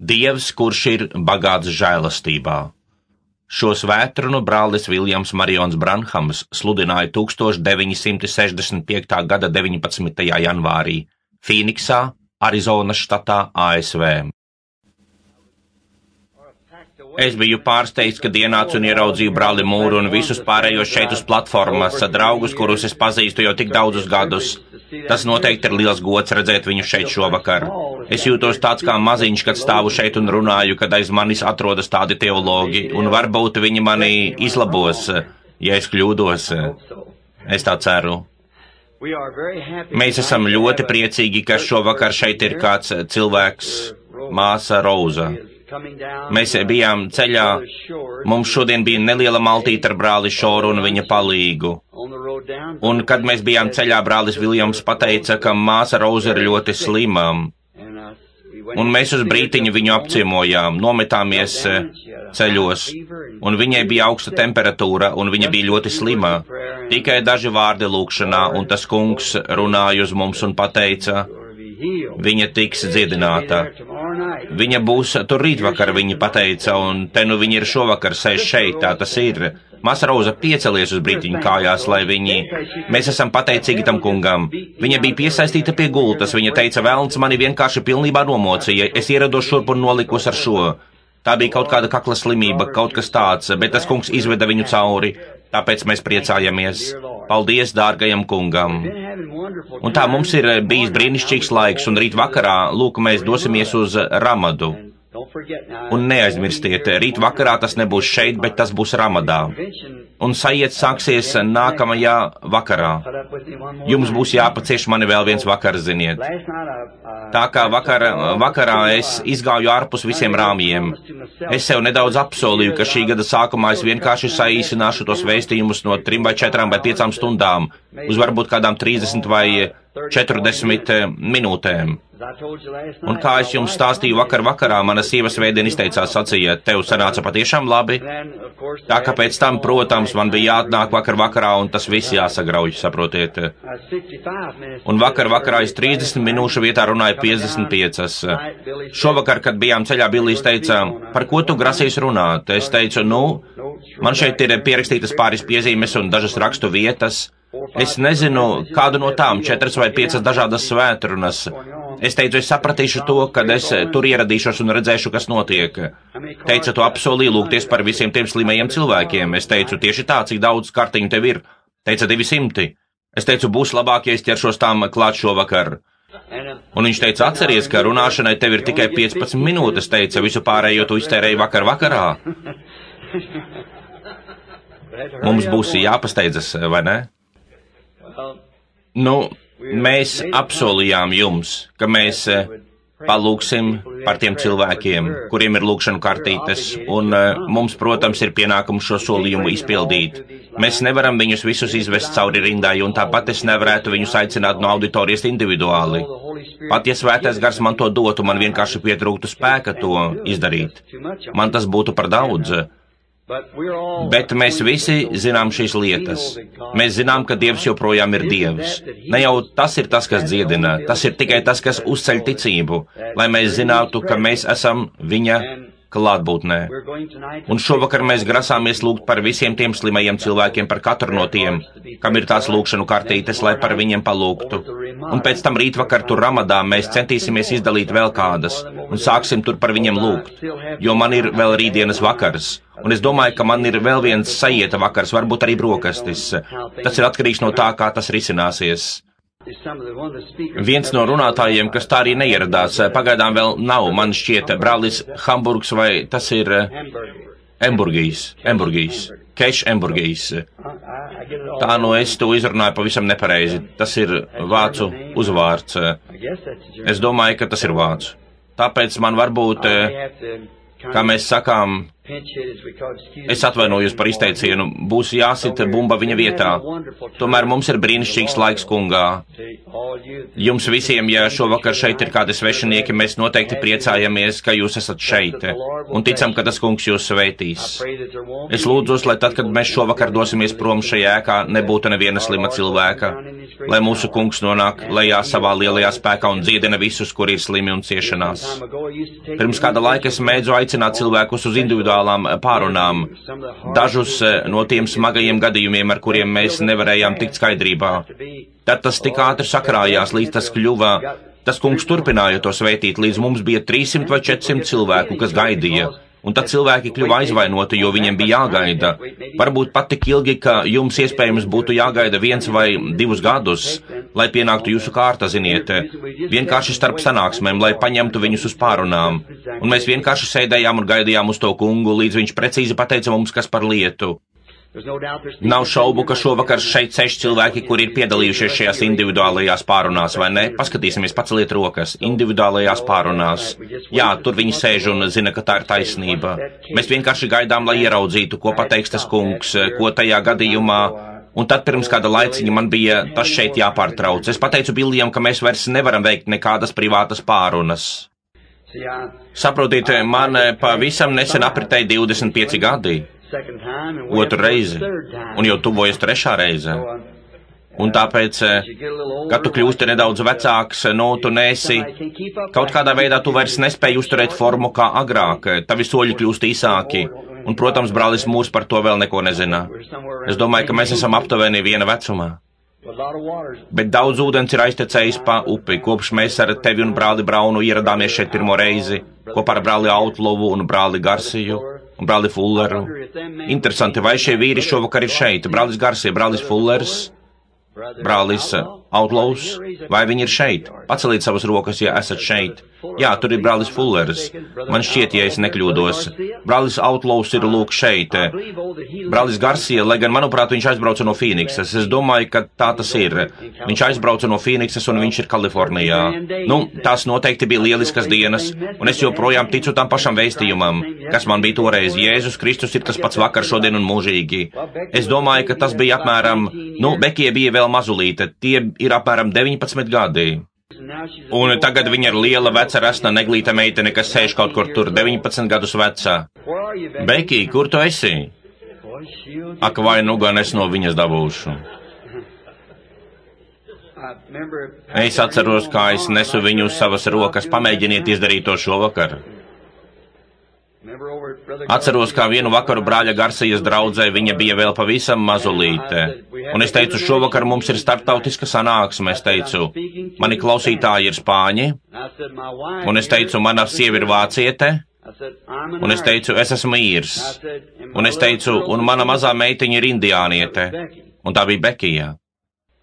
Dievs, kurš ir bagāts žēlastībā. Šo svētdienu brālis Viljams Marions Branhams sludināja 1965. gada 19. janvārī Fīniksā, Arizonas štatā, ASV. Es biju pārsteigts, kad ienācu un ieraudzīju brāli Mūru un visus pārējos šeit uz platformas, draugus, kurus es pazīstu jau tik daudzus gadus. Tas noteikti ir liels gods redzēt viņu šeit šovakar. Es jūtos tāds kā maziņš, kad stāvu šeit un runāju, kad aiz manis atrodas tādi teologi, un varbūt viņi mani izlabos, ja es kļūdos. Es tā ceru. Mēs esam ļoti priecīgi, ka šovakar šeit ir kāds cilvēks, māsa Roza. Mēs bijām ceļā, mums šodien bija neliela maltīte ar brāli Šoru un viņa palīgu. Un, kad mēs bijām ceļā, brālis Viljams pateica, ka māsa Roza ir ļoti slima. Un mēs uz brītiņu viņu apciemojām, nometāmies ceļos, un viņai bija augsta temperatūra, un viņa bija ļoti slima. Tikai daži vārdi lūkšanā, un tas kungs runāja uz mums un pateica, viņa tiks dziedināta. Viņa būs tur rītvakar, viņa pateica, un te nu viņa ir šovakar sēž šeit, tā tas ir. Māsa Roza piecelies uz brītiņu kājās, lai mēs esam pateicīgi tam kungam. Viņa bija piesaistīta pie gultas, viņa teica, velns mani vienkārši pilnībā nomocīja, es ierados šurp un nolikus ar šo. Tā bija kaut kāda kakla slimība, kaut kas tāds, bet tas kungs izveda viņu cauri, tāpēc mēs priecājamies. Paldies dārgajam kungam. Un tā mums ir bijis brīnišķīgs laiks, un rīt vakarā, lūk, mēs dosimies uz Ramadu. Un neaizmirstiet, rīt vakarā tas nebūs šeit, bet tas būs Ramadā. Un sajiet sāksies nākamajā vakarā. Jums būs jāpacieš mani vēl viens vakars, ziniet. Tā kā vakarā es izgāju ārpus visiem rāmjiem. Es sev nedaudz apsolīju, ka šī gada sākumā es vienkārši saīsināšu tos vēstījumus no 3 vai 4 vai 5 stundām uz varbūt kādām 30 vai 40 minūtēm. Un kā es jums stāstīju vakarā, mana sieva svētdien izteicās sacīja, tev sanāca patiešām labi. Tā kā pēc tam, protams, man bija jāatnāk vakarā, un tas viss jāsagrauj, saprotiet. Un vakarā es 30 minūšu vietā runāju 55. Šovakar, kad bijām ceļā, Billijs teica, par ko tu grasies runāt? Es teicu, man šeit ir pierakstītas pāris piezīmes un dažas rakstu vietas. Es nezinu, kādu no tām 4 vai 5 dažādas svētrunas. Es teicu, es sapratīšu to, kad es tur ieradīšos un redzēšu, kas notiek. Teica, tu apsolīji lūgties par visiem tiem slimajiem cilvēkiem. Es teicu, tieši tā, cik daudz kartiņu tev ir. Teica, 200. Es teicu, būs labāk, ja es ķeršos tām klāt šovakar. Un viņš teica, atceries, ka runāšanai tev ir tikai 15 minūtes, teica, visu pārējo tu iztērēji vakarā. Mums būs jāpasteidzas, vai ne? Mēs apsolījām jums, ka mēs palūksim par tiem cilvēkiem, kuriem ir lūkšanu kartītes, un mums, protams, ir pienākums šo solījumu izpildīt. Mēs nevaram viņus visus izvest cauri rindai, un tāpat es nevarētu viņus aicināt no auditorijas individuāli. Pat ja svētais gars man to dotu, man vienkārši pietrūktu spēka to izdarīt. Man tas būtu par daudz. Bet mēs visi zinām šīs lietas. Mēs zinām, ka Dievs joprojām ir Dievs. Ne jau tas ir tas, kas dziedina, tas ir tikai tas, kas uzceļ ticību, lai mēs zinātu, ka mēs esam viņa klātbūtnē. Un šovakar mēs grasāmies lūgt par visiem tiem slimajiem cilvēkiem, par katru no tiem, kam ir tās lūkšanu kartītes, lai par viņiem palūgtu. Un pēc tam rītvakar tur Ramadā mēs centīsimies izdalīt vēl kādas, un sāksim tur par viņiem lūgt, jo man ir vēl rītdienas vakars. Un es domāju, ka man ir vēl viens sajieta vakars, varbūt arī brokastis. Tas ir atkarīgs no tā, kā tas risināsies. Viens no runātājiem, kas tā arī neieradās, pagaidām vēl nav, man šķiet, brālis Hamburgs vai tas ir Emburgijs, Keš Emburgijs. Tā es to izrunāju pavisam nepareizi, tas ir vācu uzvārds. Es domāju, ka tas ir vācu. Tāpēc man varbūt, kā mēs sakām, Es atvainojos par izteicienu, būs jāsita bumba viņa vietā. Tomēr mums ir brīnišķīgs laiks, kungā. Jums visiem, ja šovakar šeit ir kādi svešinieki, mēs noteikti priecājamies, ka jūs esat šeit, un ticam, ka tas kungs jūs svētīs. Es lūdzos, lai tad, kad mēs šovakar dosimies prom šajā ēkā, nebūtu neviena slima cilvēka, lai mūsu kungs nonāk lejā savā lielajā spēkā un dziedina visus, kuri ir slimi un ciešanās. Pirms kāda laika es mēdzu aicināt cilvēkus uz individuālām pārunām, dažus no tiem smagajiem gadījumiem, ar kuriem mēs nevarējām tikt skaidrībā. Tad tas tik ātri sakrājās, līdz tas kļuva. Tas kungs turpināja to svētīt, līdz mums bija 300 vai 400 cilvēku, kas gaidīja. Un tad cilvēki kļuva aizvainoti, jo viņiem bija jāgaida. Varbūt pat tik ilgi, ka jums iespējams būtu jāgaida 1 vai 2 gadus, lai pienāktu jūsu kārta, ziniet, vienkārši starp sanāksmēm, lai paņemtu viņus uz pārunām. Un mēs vienkārši sēdējām un gaidījām uz to kungu, līdz viņš precīzi pateica mums, kas par lietu. Nav šaubu, ka šovakar šeit 6 cilvēki, kuri ir piedalījušies šajās individuālajās pārunās, vai ne? Paskatīsimies, paceliet rokas. Individuālajās pārunās. Jā, tur viņi sēž un zina, ka tā ir taisnība. Mēs vienkārši gaidām, lai ieraudzītu, ko pateiks tas kungs, ko tajā gadījumā. Un tad pirms kāda laiciņa man bija tas šeit jāpārtrauc. Es pateicu Billijam, ka mēs vairs nevaram veikt nekādas privātas pārunas. Saprotiet, man pavisam nesen apritēja 25 gadi. Otru reizi, un jau tuvojas 3. reize. Un tāpēc, kad tu kļūsti nedaudz vecāks, tu nesi, kaut kādā veidā tu vairs nespēji uzturēt formu kā agrāk, tavi soļi kļūst īsāki, un, protams, brālis Mūrs par to vēl neko nezina. Es domāju, ka mēs esam aptuveni viena vecumā. Bet daudz ūdens ir aiztecējis pa upi, kopš mēs ar tevi un brāli Braunu ieradāmies šeit pirmo reizi, kopā ar brāli Outlovu un brāli Garsiju un brāli Fulleru. Interesanti, vai šie vīri šovakar ir šeit? Brālis Garsija, brālis Fullers, brālis Outlows, vai viņi ir šeit? Paceliet savas rokas, ja esat šeit. Jā, tur ir brālis Fullers. Man šķiet, ja es nekļūdos. Brālis Outlows ir lūk šeit. Brālis Garsija, lai gan, manuprāt, viņš aizbrauca no Fīniksas. Es domāju, ka tā tas ir. Viņš aizbrauca no Fīniksas un viņš ir Kalifornijā. Tās noteikti bija lieliskas dienas, un es joprojām ticu tam pašam vēstījumam, kas man bija toreiz. Jēzus Kristus ir tas pats vakar, šodien un mūžīgi. Es domāju, ka tas bija apmēram, Bekija bija vēl mazulīte, tie ir apmēram 19 gadi. Un tagad viņa ir liela, veca, resna, neglīta meitene, kas sēž kaut kur tur 19 gadus vecā. Bekija, kur tu esi? Ak, vai nu gan es no viņas dabūšu. Es atceros, kā es nesu viņu uz savas rokas, pamēģiniet izdarīt to šovakar. Atceros, kā vienu vakaru brāļa Garsijas draudzē viņa bija vēl pavisam mazulīte. Un es teicu, šovakar mums ir starptautiska sanāksme, es teicu, mani klausītāji ir spāņi, un es teicu, mana sieva ir vāciete, un es teicu, es esmu īrs, un es teicu, un mana mazā meitiņa ir indiāniete, un tā bija Bekija.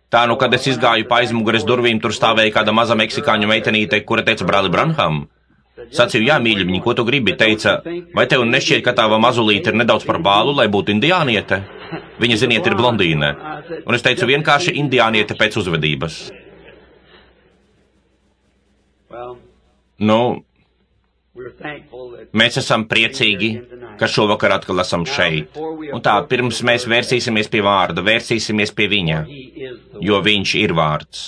Tā, kad es izgāju pa aizmugures durvīm, tur stāvēja kāda maza meksikāņu meitenīte, kura teica, brāli Branham. Sacīju, jā, mīļiņi, ko tu gribi? Teica, vai tev nešķiet, ka tava mazulīte ir nedaudz par bālu, lai būtu indiāniete? Viņa, ziniet, ir blondīne. Un es teicu, vienkārši indiāniete pēc uzvedības. Mēs esam priecīgi, ka šovakar atkal esam šeit. Un tā, pirms mēs vērsīsimies pie vārda, vērsīsimies pie viņa, jo viņš ir vārds.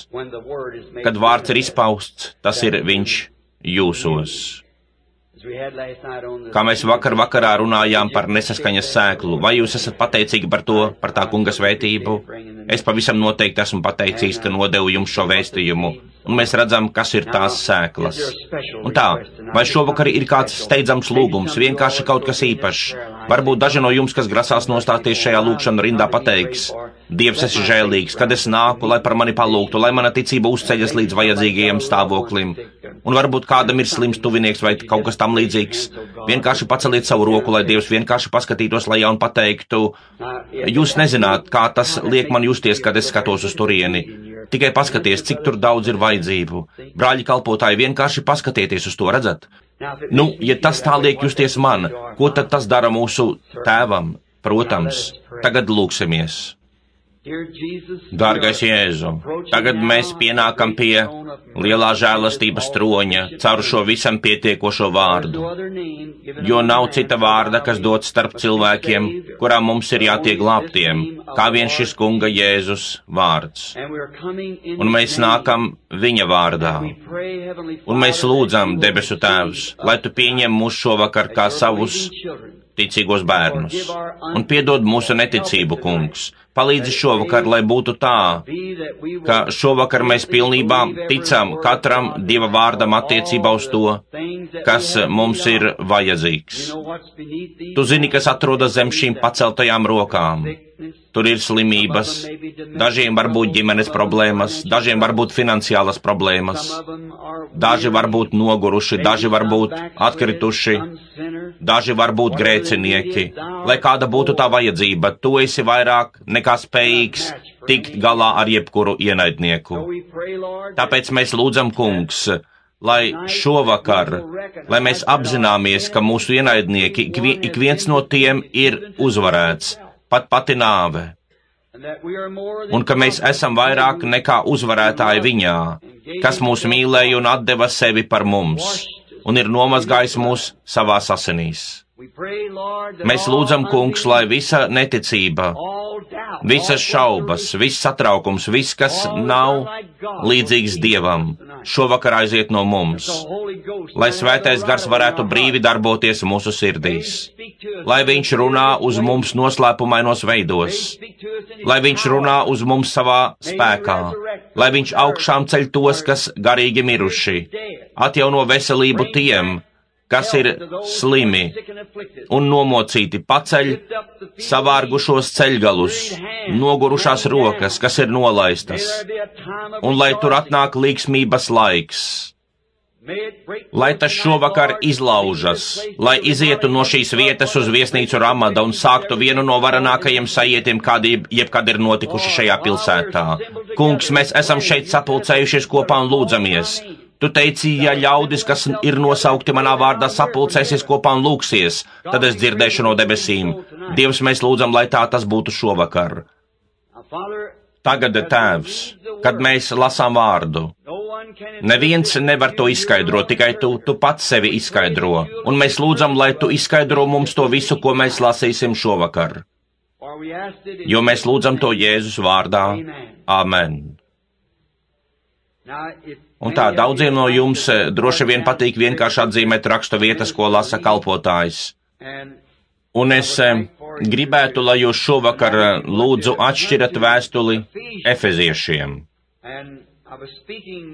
Kad vārds ir izpausts, tas ir viņš jūsos. Kā mēs vakarā runājām par nesaskaņas sēklu, vai jūs esat pateicīgi par to, par tā kunga svētību? Es pavisam noteikti esmu pateicīgs, ka nodevu jums šo vēstījumu, un mēs redzam, kas ir tās sēklas. Un tā, vai šovakar ir kāds steidzams lūgums, vienkārši kaut kas īpašs? Varbūt daži no jums, kas grasās nostāties šajā lūgšanu rindā, pateiks, Dievs, esi žēlīgs, kad es nāku, lai par mani palūgtu, lai mana ticība uzceļas līdz vajadzīgajam stāvoklim. Un varbūt kādam ir slims tuvinieks vai kaut kas tam līdzīgs. Vienkārši paceliet savu roku, lai Dievs vienkārši paskatītos lejā un pateiktu, jūs nezināt, kā tas liek man justies, kad es skatos uz turieni. Tikai paskaties, cik tur daudz ir vajadzību. Brāļi kalpotāji, vienkārši paskatieties uz to, redzat? Ja tas tā liek justies man, ko tad tas dara mūsu tēvam? Protams, tagad lūksimies. Dārgais Jēzu, tagad mēs pienākam pie lielā žēlastības troņa caur šo visam pietiekošo vārdu, jo nav cita vārda, kas dots starp cilvēkiem, kurām mums ir jātiek glābtiem, kā vien šis kunga Jēzus vārds. Un mēs nākam viņa vārdā. Un mēs lūdzam, debesu Tēvs, lai Tu pieņem mūs šovakar kā savus ticīgos bērnus, un piedod mūsu neticību, kungs. Palīdzi šovakar, lai būtu tā, ka šovakar mēs pilnībā ticam katram Dieva vārdam attiecībā uz to, kas mums ir vajadzīgs. Tu zini, kas atrodas zem šīm paceltajām rokām. Tur ir slimības, dažiem var būt ģimenes problēmas, dažiem var būt finansiālas problēmas, daži var būt noguruši, daži var būt atkrituši, daži var būt grēcinieki. Lai kāda būtu tā vajadzība, Tu esi vairāk nekā spējīgs tikt galā ar jebkuru ienaidnieku. Tāpēc mēs lūdzam, kungs, lai šovakar, lai mēs apzināmies, ka mūsu ienaidnieki, ik viens no tiem ir uzvarēts, pat pati nāve, un ka mēs esam vairāk nekā uzvarētāji viņā, kas mūs mīlēja un atdeva sevi par mums, un ir nomazgājis mūs savās asinīs. Mēs lūdzam, kungs, lai visa neticība, visas šaubas, viss satraukums, viss, kas nav līdzīgs Dievam, šovakar aiziet no mums, lai Svētais Gars varētu brīvi darboties mūsu sirdīs, lai Viņš runā uz mums noslēpumainos veidos, lai Viņš runā uz mums savā spēkā, lai Viņš augšām ceļ tos, kas garīgi miruši, atjauno veselību tiem, kas ir slimi un nomocīti, paceļ savārgušos ceļgalus, nogurušās rokas, kas ir nolaistas, un lai tur atnāk līgsmības laiks, lai tas šovakar izlaužas, lai izietu no šīs vietas uz viesnīcu Ramada un sāktu vienu no varenākajiem sajietiem, kādi jebkad ir notikuši šajā pilsētā. Kungs, mēs esam šeit sapulcējušies kopā un lūdzamies. Tu teici, ja ļaudis, kas ir nosaukti manā vārdā, sapulcēsies kopā un lūgsies, tad es dzirdēšu no debesīm. Dievs, mēs lūdzam, lai tā tas būtu šovakar. Tagad, Tēvs, kad mēs lasām vārdu, neviens nevar to izskaidrot, tikai Tu pats sevi izskaidro, un mēs lūdzam, lai Tu izskaidro mums to visu, ko mēs lasīsim šovakar. Jo mēs lūdzam to Jēzus vārdā. Āmen. Un tā, daudziem no jums droši vien patīk vienkārši atzīmēt rakstu vietas, ko lasa kalpotājs. Un es gribētu, lai jūs šovakar lūdzu atšķirat vēstuli Efeziešiem.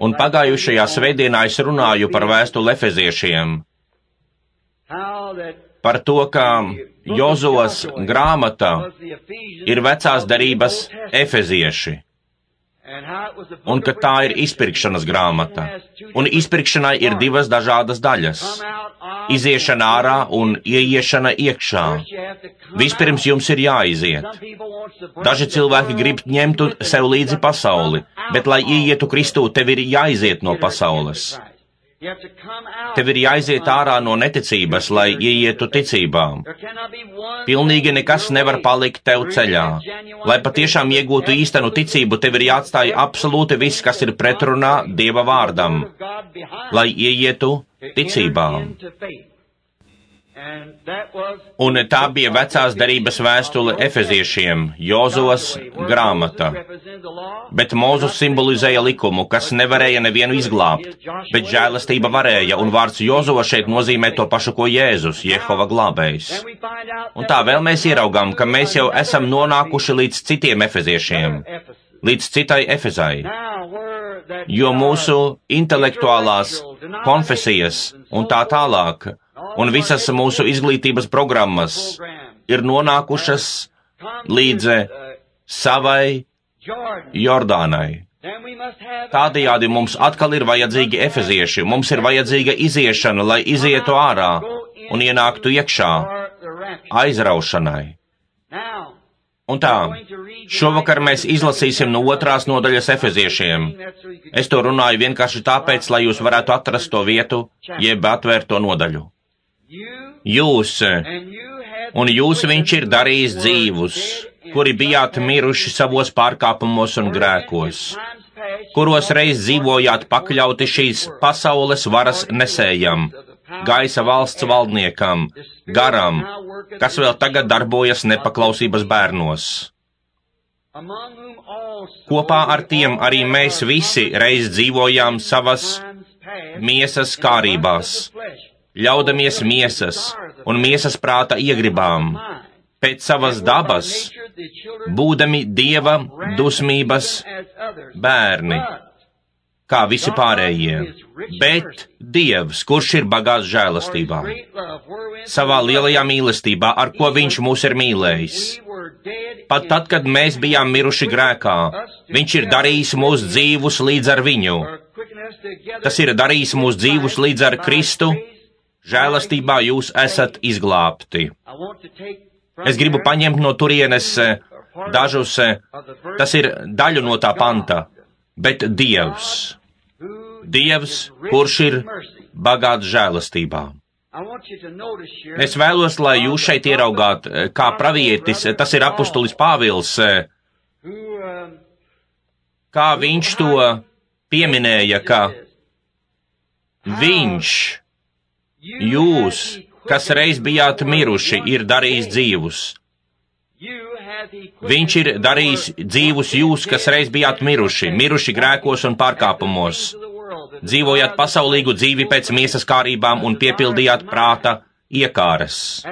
Un pagājušajā svētdienā es runāju par vēstuli Efeziešiem, par to, ka Jozuvas grāmata ir vecās derības Efezieši. Un ka tā ir izpirkšanas grāmata. Un izpirkšanai ir divas dažādas daļas. Iziešana ārā un ieiešana iekšā. Vispirms jums ir jāiziet. Daži cilvēki grib ņemt sev līdzi pasauli, bet, lai ieietu Kristū, tev ir jāiziet no pasaules. Tev ir jāiziet ārā no neticības, lai ieietu ticībām. Pilnīgi nekas nevar palikt tev ceļā. Lai patiešām iegūtu īstenu ticību, tev ir jāatstāj absolūti viss, kas ir pretrunā Dieva vārdam, lai ieietu ticībām. Un tā bija vecās derības vēstule Efeziešiem, Jozuvas grāmata. Bet Mūzus simbolizēja likumu, kas nevarēja nevienu izglābt, bet žēlastība varēja, un vārds Jozuva šeit nozīmē to pašu, ko Jēzus, Jehova glābējs. Un tā vēl mēs ieraugām, ka mēs jau esam nonākuši līdz citiem Efeziešiem, līdz citai Efezai, jo mūsu intelektuālās konfesijas un tā tālāk, un visas mūsu izglītības programmas ir nonākušas līdz savai Jordānai. Tādējādi mums atkal ir vajadzīgi efezieši, mums ir vajadzīga iziešana, lai izietu ārā un ienāktu iekšā aizraušanai. Un tā, šovakar mēs izlasīsim no 2. nodaļas Efeziešiem. Es to runāju vienkārši tāpēc, lai jūs varētu atrast to vietu, jeb atvērt to nodaļu. Jūs viņš ir darījis dzīvus kuri bijāt miruši savos pārkāpumos un grēkos, kuros reiz dzīvojāt pakļauti šīs pasaules varas nesējam, gaisa valsts valdniekam, garam, kas vēl tagad darbojas nepaklausības bērnos. Kopā ar tiem arī mēs visi reiz dzīvojām savas miesas kārībās, ļaudamies miesas un miesas prāta iegribām, pēc savas dabas, būdami Dieva dusmības bērni, kā visi pārējie, bet Dievs, kurš ir bagāts žēlastībā, savā lielajā mīlestībā, ar ko Viņš mūs ir mīlējis. Pat tad, kad mēs bijām miruši grēkā, Viņš ir darījis mūs dzīvus līdz ar Viņu. Tas ir darījis mūs dzīvus līdz ar Kristu. Žēlastībā jūs esat izglābti. Es gribu paņemt no turienes dažus, tas ir daļu no tā panta, bet Dievs, kurš ir bagāts žēlastībā. Es vēlos, lai jūs šeit ieraugāt, kā pravietis, tas ir apustulis Pāvils, kā viņš to pieminēja, ka viņš, jūs, kas reiz bijāt miruši, ir darījis dzīvus. Viņš ir darījis dzīvus jūs, kas reiz bijāt miruši grēkos un pārkāpumos. Dzīvojāt pasaulīgu dzīvi pēc miesas kārībām un piepildījāt prāta iekāres.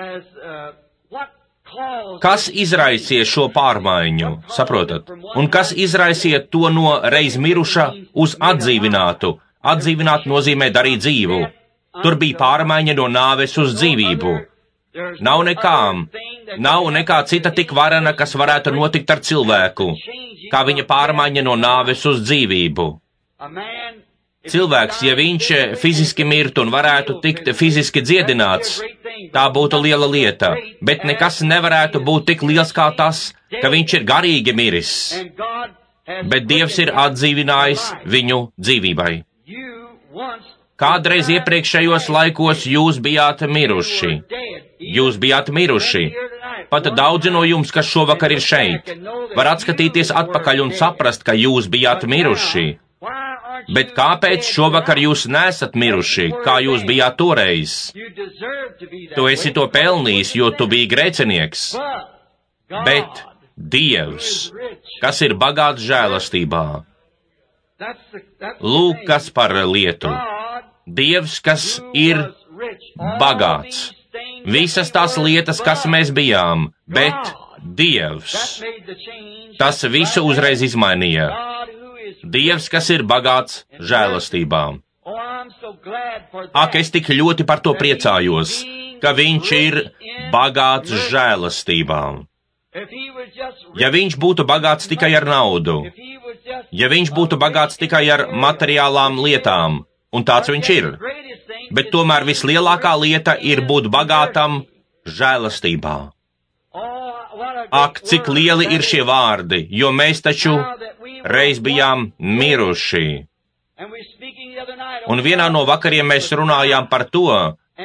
Kas izraisīja šo pārmaiņu, saprotat? Un kas izraisīja to no reiz miruša uz atdzīvinātu? Atdzīvināt nozīmē darīt dzīvu. Tur bija pārmaiņa no nāves uz dzīvību. Nav nekā cita tik varena, kas varētu notikt ar cilvēku, kā viņa pārmaiņa no nāves uz dzīvību. Cilvēks, ja viņš fiziski mirtu un varētu tikt fiziski dziedināts, tā būtu liela lieta, bet nekas nevarētu būt tik liels kā tas, ka viņš ir garīgi miris. Bet Dievs ir atdzīvinājis viņu dzīvībai. Kādreiz iepriekšējos laikos jūs bijāt miruši. Jūs bijāt miruši. Pat daudzi no jums, kas šovakar ir šeit, var atskatīties atpakaļ un saprast, ka jūs bijāt miruši. Bet kāpēc šovakar jūs nesat miruši, kā jūs bijāt toreiz? Tu esi to pelnījis, jo tu biji grēcinieks. Bet Dievs, kas ir bagāts žēlastībā, lūk, kas par lietu. Dievs, kas ir bagāts. Visas tās lietas, kas mēs bijām, bet Dievs, tas visu uzreiz izmainīja. Dievs, kas ir bagāts žēlastībā. Ak, es tik ļoti par to priecājos, ka Viņš ir bagāts žēlastībā. Ja Viņš būtu bagāts tikai ar naudu, ja Viņš būtu bagāts tikai ar materiālām lietām, un tāds Viņš ir, bet tomēr vislielākā lieta ir būt bagātam žēlastībā. Ak, cik lieli ir šie vārdi, jo mēs taču reiz bijām miruši. Un vienā no vakariem mēs runājām par to,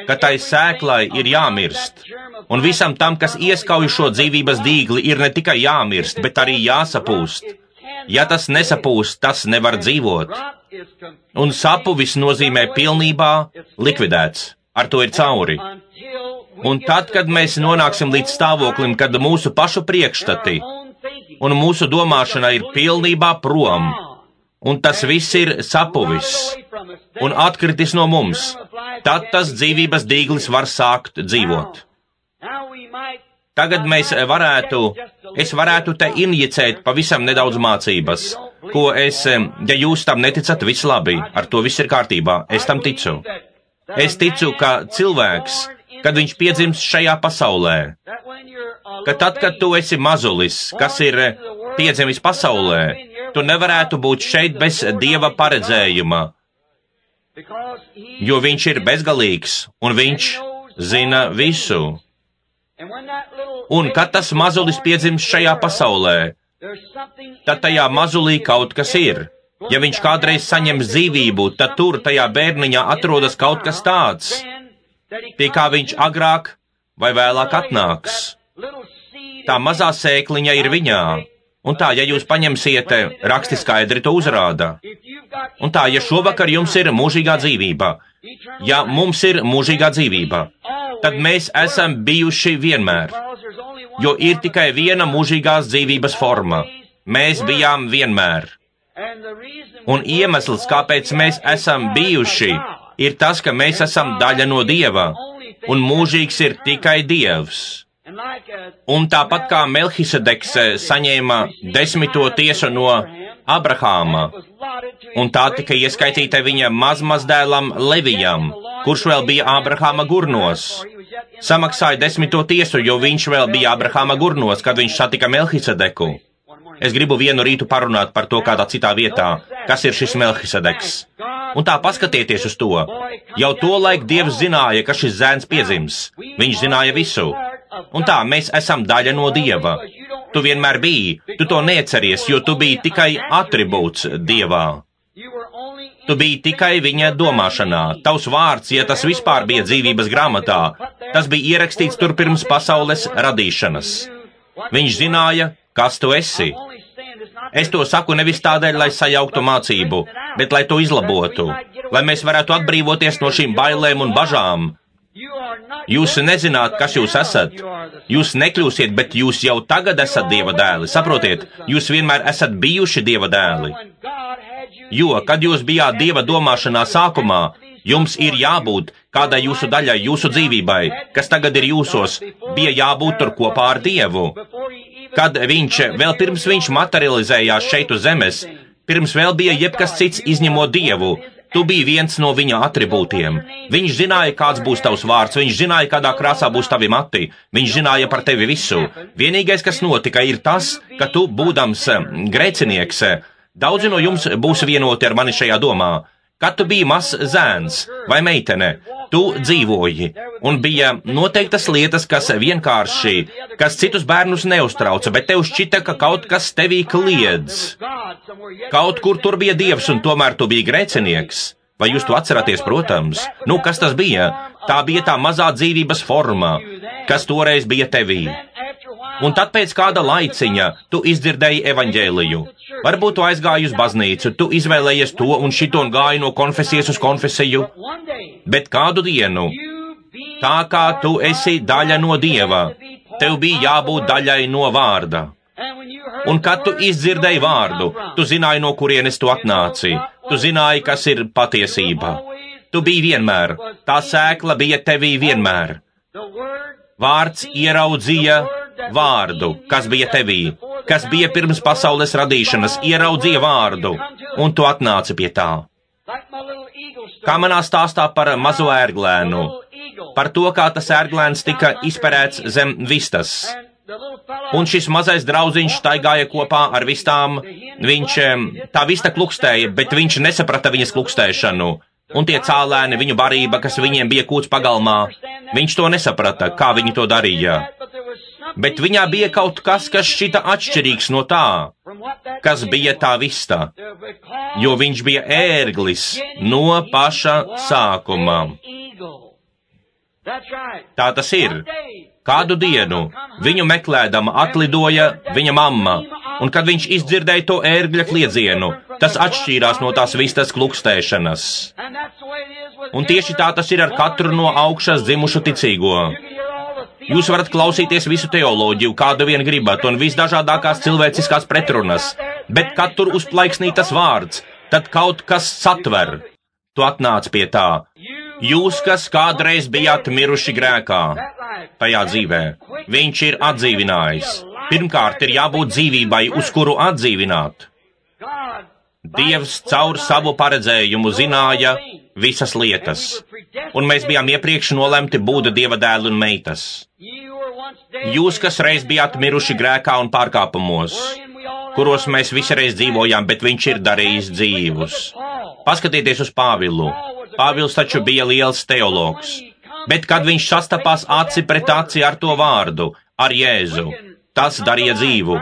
ka tai sēklai ir jāmirst. Un visam tam, kas ieskauj šo dzīvības dīgli, ir ne tikai jāmirst, bet arī jāsapūst. Ja tas nesapūst, tas nevar dzīvot. Un sapuvis nozīmē pilnībā likvidēts. Ar to ir cauri. Un tad, kad mēs nonāksim līdz stāvoklim, kad mūsu pašu priekšstati un mūsu domāšana ir pilnībā prom, un tas viss ir sapuvis un atkritis no mums, tad tas dzīvības dīglis var sākt dzīvot. Tagad es varētu te injicēt pavisam nedaudz mācības, ko ja jūs tam neticat, viss labi, ar to viss ir kārtībā, es tam ticu. Es ticu, ka cilvēks, kad viņš piedzimst šajā pasaulē, ka tad, kad tu esi mazulis, kas ir piedzimis pasaulē, tu nevarētu būt šeit bez Dieva paredzējuma, jo Viņš ir bezgalīgs un Viņš zina visu. Un kad tas mazulis piedzimst šajā pasaulē, tad tajā mazulī kaut kas ir. Ja viņš kādreiz saņems dzīvību, tad tur tajā bērniņā atrodas kaut kas tāds, pie kā viņš agrāk vai vēlāk atnāks. Tā mazā sēkliņa ir viņā. Un tā, ja jūs paņemsiet, raksti skaidri to uzrāda. Un tā, ja šovakar jums ir mūžīgā dzīvība, ja mums ir mūžīgā dzīvība, tad mēs esam bijuši vienmēr, jo ir tikai viena mūžīgās dzīvības forma. Mēs bijām vienmēr. Un iemesls, kāpēc mēs esam bijuši, ir tas, ka mēs esam daļa no Dieva, un mūžīgs ir tikai Dievs. Un tāpat kā Melhisedeks saņēma 10. tiesu no Abrahāma, un tā tika ieskaitīta viņa mazmazdēlam Levijam, kurš vēl bija Abrahāma gurnos. Samaksāja 10. tiesu, jo viņš vēl bija Abrahāma gurnos, kad viņš satika Melhisedeku. Es gribu vienu rītu parunāt par to kādā citā vietā, kas ir šis Melhisedeks. Un tā paskatieties uz to. Jau tolaik Dievs zināja, ka šis zēns piedzims. Viņš zināja visu. Un tā, mēs esam daļa no Dieva. Tu vienmēr biji, tu to neatceries, jo tu biji tikai atribūts Dievā. Tu biji tikai viņa domāšanā. Tavs vārds, ja tas vispār bija dzīvības grāmatā, tas bija ierakstīts tur pirms pasaules radīšanas. Viņš zināja, kas tu esi. Es to saku nevis tādēļ, lai sajauktu mācību, bet lai to izlabotu, lai mēs varētu atbrīvoties no šīm bailēm un bažām. Jūs nezināt, kas jūs esat. Jūs nekļūsiet, bet jūs jau tagad esat Dieva dēli. Saprotiet, jūs vienmēr esat bijuši Dieva dēli. Jo, kad jūs bijāt Dieva domāšanā sākumā, jums ir jābūt kādai jūsu daļai, jūsu dzīvībai, kas tagad ir jūsos, bija jābūt tur kopā ar Dievu. Kad vēl pirms viņš materializējās šeit uz zemes, pirms vēl bija jebkas cits izņemot Dievu, tu biji viens no viņa atribūtiem. Viņš zināja, kāds būs tavs vārds, viņš zināja, kādā krāsā būs tavi mati, viņš zināja par tevi visu. Vienīgais, kas notika, ir tas, ka tu, būdams grēcinieks, daudzi no jums būs vienoti ar mani šajā domā. Kad tu biji mazs zēns vai meitene, tu dzīvoji, un bija noteiktas lietas, kas vienkārši, kas citus bērnus neuztrauca, bet tev šķita, ka kaut kas tevī kliedz. Kaut kur tur bija Dievs, un tomēr tu biji grēcinieks. Vai jūs to atceraties, protams? Nu, kas tas bija? Tā bija tā mazā dzīvības forma, kas toreiz bija tevī. Un tad pēc kāda laiciņa tu izdzirdēji evaņģēliju. Varbūt tu aizgāji uz baznīcu, tu izvēlējies to un šito un gāji no konfesijas uz konfesiju. Bet kādu dienu, tā kā tu esi daļa no Dieva, tev bija jābūt daļai no vārda. Un kad tu izdzirdēji vārdu, tu zināji, no kurienes tu atnāci. Tu zināji, kas ir patiesība. Tu biji vienmēr. Tā sēkla bija tevī vienmēr. Vārds ieraudzīja vārdu, kas bija tevī, kas bija pirms pasaules radīšanas, ieraudzīja vārdu, un tu atnāci pie tā. Kā manā stāstā par mazo ērglēnu, par to, kā tas ērglēns tika izperēts zem vistas. Un šis mazais drauziņš staigāja kopā ar vistām, tā vista klukstēja, bet viņš nesaprata viņas klukstēšanu. Un tie cālēni, viņu barība, kas viņiem bija kūts pagalmā, viņš to nesaprata, kā viņi to darīja. Bet viņā bija kaut kas, kas šķita atšķirīgs no tā, kas bija tā vista, jo viņš bija ērglis no paša sākuma. Tā tas ir. Kādu dienu viņu meklēdama atlidoja viņa mamma, un kad viņš izdzirdēja to ērgļa kliedzienu, tas atšķīrās no tās vistas klukstēšanas. Un tieši tā tas ir ar katru no augšas dzimušu ticīgo. Jūs varat klausīties visu teoloģiju, kādu vien gribat, un visdažādākās cilvēciskās pretrunas, bet kad tur uzplaiksnī tas vārds, tad kaut kas satver. Tu atnāc pie tā. Jūs, kas kādreiz bijāt miruši grēkā, tajā dzīvē, viņš ir atdzīvinājis. Pirmkārt ir jābūt dzīvībai, uz kuru atdzīvināt. Dievs caur savu paredzējumu zināja visas lietas, un mēs bijām iepriekš nolemti būt Dieva dēli un meitas. Jūs, kas reiz bijāt miruši grēkā un pārkāpumos, kuros mēs visi reiz dzīvojām, bet viņš ir darījis dzīvus. Paskatieties uz Pāvilu. Pāvils taču bija liels teologs, bet kad viņš sastapās aci pret aci ar to vārdu, ar Jēzu, tas darīja dzīvu.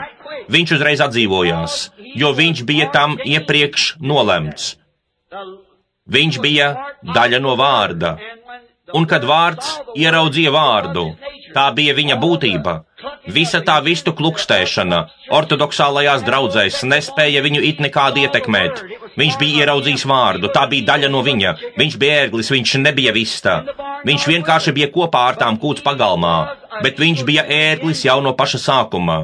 Viņš uzreiz atdzīvojās, jo viņš bija tam iepriekš nolemts. Viņš bija daļa no vārda, un kad vārds ieraudzīja vārdu, Tā bija viņa būtība. Visa tā vistu klukstēšana ortodoksālajās draudzēs nespēja viņu it nekādi ietekmēt. Viņš bija ieraudzījis vārdu, tā bija daļa no viņa. Viņš bija ērglis, viņš nebija vista. Viņš vienkārši bija kopā ar tām kūts pagalmā, bet viņš bija ērglis jau no paša sākuma.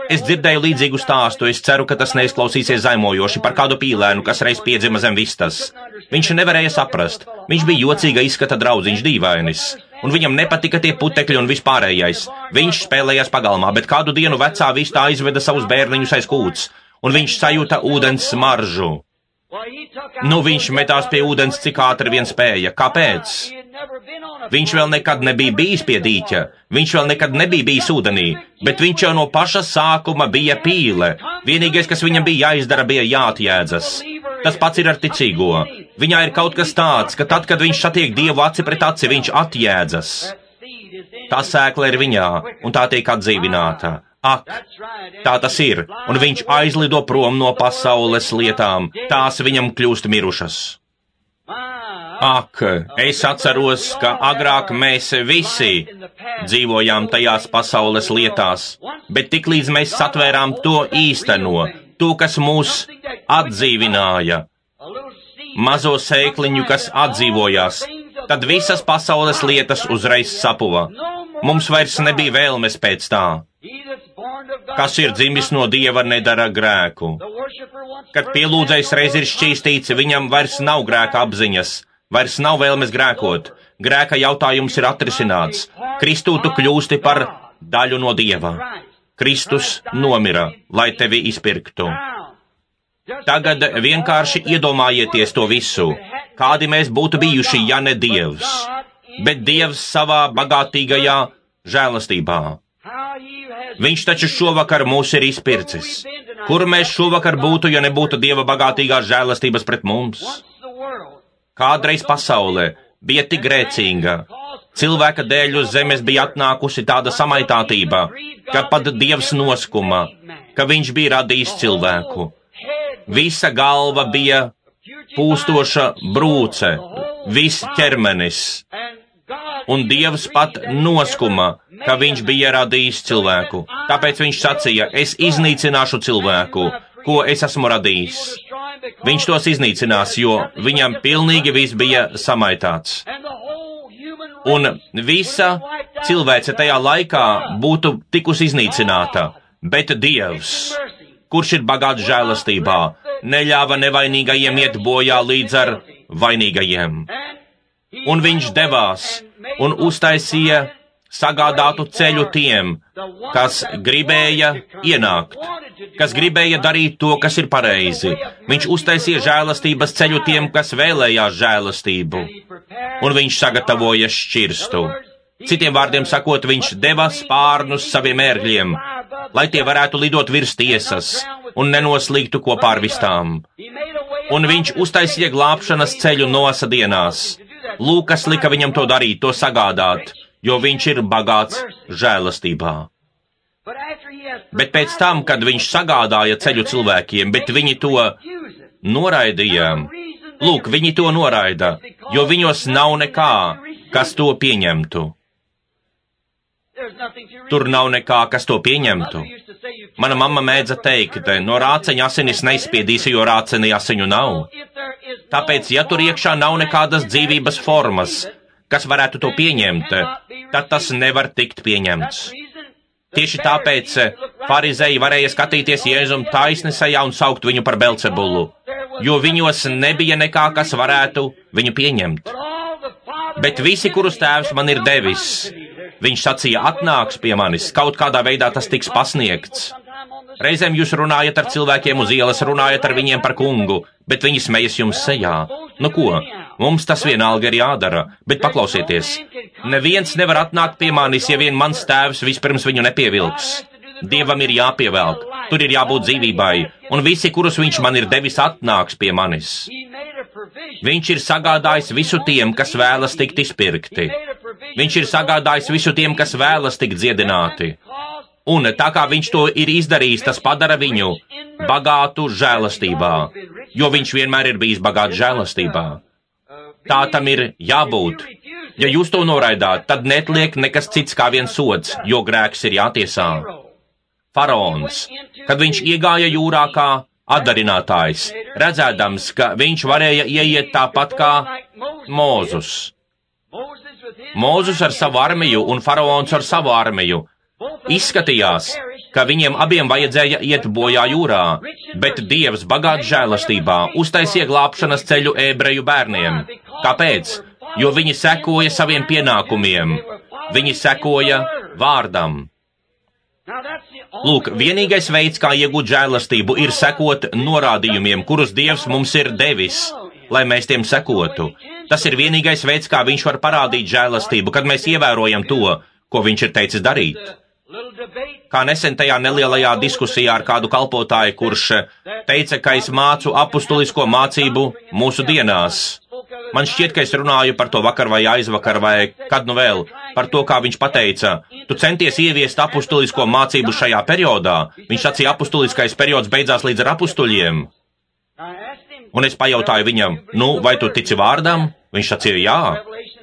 Es dzirdēju līdzīgu stāstu, es ceru, ka tas neizklausīsies zaimojoši par kādu pīlēnu, kas reiz piedzima zem vistas. Viņš nevarēja saprast. Viņš bija jocīga izskata draudziņš, dīvainis, un viņam nepatika tie putekļi un vispārējais. Viņš spēlējās pagalmā, bet kādu dienu vecā vista aizveda savus bērniņus aiz kūts, un viņš sajūta ūdens smaržu. Nu, viņš metās pie ūdens, cik ātri vien spēja. Kāpēc? Viņš vēl nekad nebija bijis pie dīķa, viņš vēl nekad nebija bijis ūdenī, bet viņš jau no paša sākuma bija pīle. Vienīgais, kas viņam bija jāizdara, bija jāatjēdzas. Tas pats ir ar ticīgo. Viņā ir kaut kas tāds, ka tad, kad viņš satiek Dievu aci pret aci, viņš atjēdzas. Tā sēkla ir viņā, un tā tiek atdzīvināta. Ak, tā tas ir, un viņš aizlido prom no pasaules lietām, tās viņam kļūst mirušas. Ak, es atceros, ka agrāk mēs visi dzīvojām tajās pasaules lietās, bet tiklīdz mēs satvērām to īsteno, to, kas mūs atdzīvināja, mazo sēkliņu, kas atdzīvojās, tad visas pasaules lietas uzreiz sapuva. Mums vairs nebija vēlmes pēc tā. Kas ir dzimis no Dieva, nedara grēku. Kad pielūdzējs reiz ir šķīstīts, viņam vairs nav grēka apziņas, vairs nav vēlmes grēkot. Grēka jautājums ir atrisināts. Kristū tu kļūsti par daļu no Dieva. Kristus nomira, lai tevi izpirktu. Tagad vienkārši iedomājieties to visu. Kādi mēs būtu bijuši, ja ne Dievs, bet Dievs savā bagātīgajā žēlastībā. Viņš taču šovakar mūs ir izpircis. Kur mēs šovakar būtu, ja nebūtu Dieva bagātīgās žēlastības pret mums? Kādreiz pasaule bija tik grēcīga, cilvēka dēļ uz zemes bija atnākusi tāda samaitātība, ka pat Dievs noskuma, ka viņš bija radījis cilvēku. Visa galva bija pūstoša brūce, viss ķermenis. Un Dievs pat noskuma, ka viņš bija radījis cilvēku. Tāpēc viņš sacīja, es iznīcināšu cilvēku, ko es esmu radījis. Viņš tos iznīcinās, jo viņam pilnīgi viss bija samaitāts. Un visa cilvēce tajā laikā būtu tikusi iznīcināta, bet Dievs, kurš ir bagāts žēlastībā, neļāva nevainīgajiem iet bojā līdz ar vainīgajiem. Un viņš devās un uztaisīja sagādātu ceļu tiem, kas gribēja ienākt, kas gribēja darīt to, kas ir pareizi. Viņš uztaisīja žēlastības ceļu tiem, kas vēlējās žēlastību, un viņš sagatavoja šķirstu. Citiem vārdiem sakot, viņš deva spārnus saviem ērgļiem, lai tie varētu lidot virs tiesas un nenoslīgtu kopā ar vistām. Un viņš uztaisīja glābšanas ceļu Noasa dienās. Lūkas lika viņam to darīt, to sagādāt, jo viņš ir bagāts žēlastībā. Bet pēc tam, kad viņš sagādāja ceļu cilvēkiem, bet viņi to noraidīja, lūk, viņi to noraida, jo viņos nav nekā, kas to pieņemtu. Tur nav nekā, kas to pieņemtu. Mana mamma mēdza teikt, no rāceņa asinis neizspiedīsi, jo rācenī asiņu nav. Tāpēc, ja tur iekšā nav nekādas dzīvības formas, kas varētu to pieņemt, tad tas nevar tikt pieņemts. Tieši tāpēc farizēji varēja skatīties Jēzum taisni sejā un saukt viņu par Belcebulu, jo viņos nebija nekā, kas varētu viņu pieņemt. Bet visi, kurus Tēvs man ir devis, viņš sacīja, atnāks pie manis, kaut kādā veidā tas tiks pasniegts. Reizēm jūs runājat ar cilvēkiem uz ielas, runājat ar viņiem par kungu, bet viņi smejas jums sejā. Nu ko, mums tas vienalga ir jādara, bet paklausieties, neviens nevar atnākt pie manis, ja vien mans Tēvs vispirms viņu nepievilks. Dievam ir jāpievelk, tur ir jābūt dzīvībai, un visi, kurus viņš man ir devis, atnāks pie manis. Viņš ir sagādājis visu tiem, kas vēlas tikt izpirkti. Viņš ir sagādājis visu tiem, kas vēlas tikt dziedināti. Un tā kā viņš to ir izdarījis, tas padara viņu bagātu žēlastībā, jo viņš vienmēr ir bijis bagāts žēlastībā. Tā tam ir jābūt. Ja jūs to noraidāt, tad netliek nekas cits kā viens sods, jo grēks ir jātiesā. Faraons, kad viņš iegāja jūrā kā atdarinātājs, redzēdams, ka viņš varēja ieiet tāpat kā Mozus. Mozus ar savu armiju un Faraons ar savu armiju. Izskatījās, ka viņiem abiem vajadzēja iet bojā jūrā, bet Dievs bagāts žēlastībā uztaisīja glābšanas ceļu ebreju bērniem. Kāpēc? Jo viņi sekoja saviem pienākumiem. Viņi sekoja vārdam. Lūk, vienīgais veids, kā iegūt žēlastību, ir sekot norādījumiem, kurus Dievs mums ir devis, lai mēs tiem sekotu. Tas ir vienīgais veids, kā viņš var parādīt žēlastību, kad mēs ievērojam to, ko viņš ir teicis darīt. Kā nesen tajā nelielajā diskusijā ar kādu kalpotāju, kurš teica, ka es mācu apustulisko mācību mūsu dienās. Man šķiet, ka es runāju par to vakar vai aizvakar vai kad nu vēl, par to, kā viņš pateica, tu centies ieviest apustulisko mācību šajā periodā. Viņš sacīja, apustuliskais periods beidzās līdz ar apustuļiem. Un es pajautāju viņam, vai tu tici vārdam? Viņš sacīja, jā.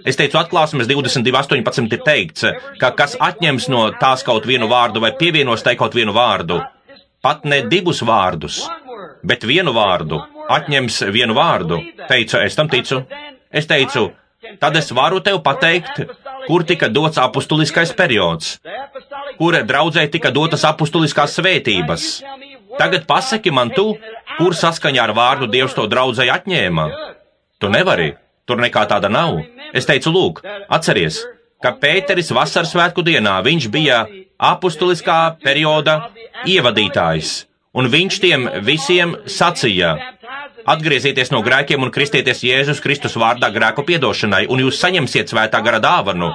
Es teicu, Atklāsmes 22:18 ir teikts, ka kas atņems no tās kaut vienu vārdu vai pievienos tai kaut vienu vārdu, pat ne divus vārdus, bet vienu vārdu, atņems vienu vārdu. Teicu, es tam ticu. Es teicu, tad es varu tev pateikt, kur tika dots apustuliskais periods, kur draudzē tika dotas apustuliskās svētības. Tagad pasaki man tu, kur saskaņā ar vārdu Dievs to draudzē atņēma. Tu nevari, tur nekā tāda nav. Es teicu, lūk, atceries, ka Pēteris vasaras svētku dienā viņš bija apustuliskā perioda ievadītājs, un viņš tiem visiem sacīja, atgriezieties no grēkiem un kristieties Jēzus Kristus vārdā grēku piedošanai, un jūs saņemsiet svētā gara dāvanu,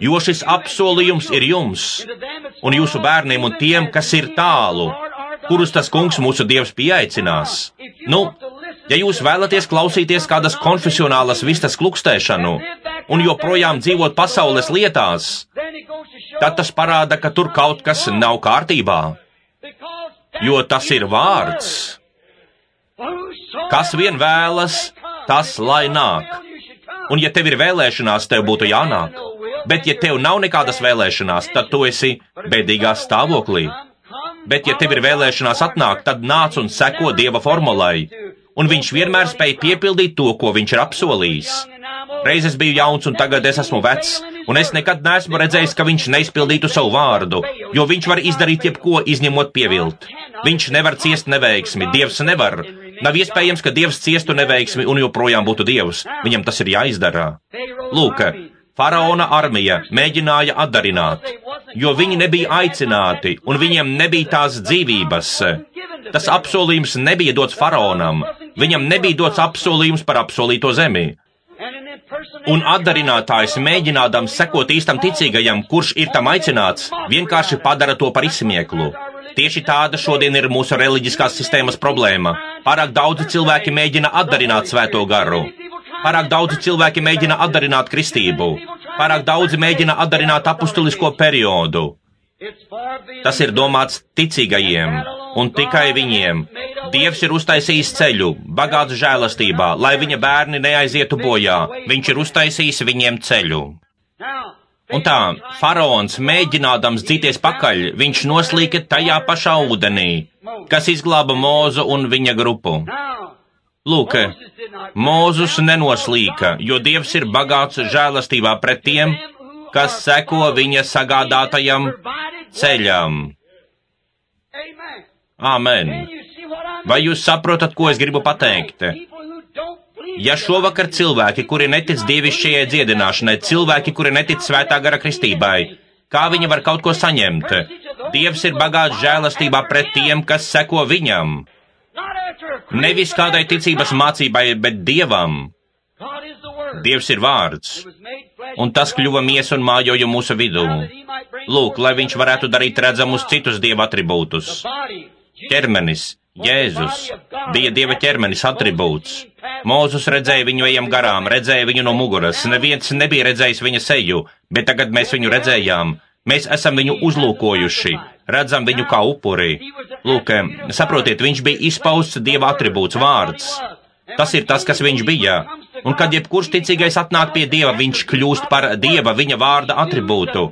jo šis apsolījums ir jums, un jūsu bērniem un tiem, kas ir tālu, kurus tas kungs mūsu Dievs pieaicinās. Ja jūs vēlaties klausīties kādas konfesionālas vistas klukstēšanu un joprojām dzīvot pasaules lietās, tad tas parāda, ka tur kaut kas nav kārtībā, jo tas ir vārds. Kas vien vēlas, tas lai nāk. Un ja tev ir vēlēšanās, tev būtu jānāk. Bet ja tev nav nekādas vēlēšanās, tad tu esi bēdīgā stāvoklī. Bet ja tev ir vēlēšanās atnākt, tad nāc un seko Dieva formulai. Un viņš vienmēr spēj piepildīt to, ko viņš ir apsolījis. Reiz es biju jauns un tagad es esmu vecs, un es nekad neesmu redzējis, ka viņš neizpildītu savu vārdu, jo viņš var izdarīt jebko, izņemot pievilt. Viņš nevar ciest neveiksmi, Dievs nevar. Nav iespējams, ka Dievs ciestu neveiksmi un joprojām būtu Dievs. Viņam tas ir jāizdara. Lūk, Faraona armija mēģināja atdarināt, jo viņi nebija aicināti un viņiem nebija tās dzīvības. Tas apsolījums nebija dots Faraonam, viņam nebija dots apsolījums par apsolīto zemi. Un atdarinātājs mēģinādams sekot īstam ticīgajam, kurš ir tam aicināts, vienkārši padara to par izsmieklu. Tieši tāda šodien ir mūsu reliģiskās sistēmas problēma. Pārāk daudzi cilvēki mēģina atdarināt svēto garu. Pārāk daudzi cilvēki mēģina atdarināt kristību. Pārāk daudzi mēģina atdarināt apustulisko periodu. Tas ir domāts ticīgajiem un tikai viņiem. Dievs ir uztaisījis ceļu, bagāts žēlastībā, lai viņa bērni neaizietu bojā. Viņš ir uztaisījis viņiem ceļu. Un tā, Faraons mēģinādams dzīties pakaļ, viņš noslīka tajā pašā ūdenī, kas izglāba Mozu un viņa grupu. Lūk, Mozus nenoslīka, jo Dievs ir bagāts žēlastībā pret tiem, kas seko viņa sagādātajam ceļam. Āmen. Vai jūs saprotat, ko es gribu pateikt? Ja šovakar cilvēki, kuri netic dievišķajai dziedināšanai, cilvēki, kuri netic svētā gara kristībai, kā viņi var kaut ko saņemt? Dievs ir bagāts žēlastībā pret tiem, kas seko viņam. Nevis kādai ticības mācībai, bet Dievam. Dievs ir vārds, un tas kļuva miesa un mājoja mūsu vidū. Lūk, lai viņš varētu darīt redzamus citus Dieva atribūtus. Ķermenis, Jēzus, bija Dieva ķermenis atribūts. Mozus redzēja viņu ejam garām, redzēja viņu no muguras. Neviens nebija redzējis viņa seju, bet tagad mēs viņu redzējām. Mēs esam viņu uzlūkojuši, redzam viņu kā upuri. Lūk, saprotiet, viņš bija izpausts Dieva atribūts vārds. Tas ir tas, kas viņš bija. Un kad jebkurš ticīgais atnāk pie Dieva, viņš kļūst par Dieva viņa vārda atribūtu.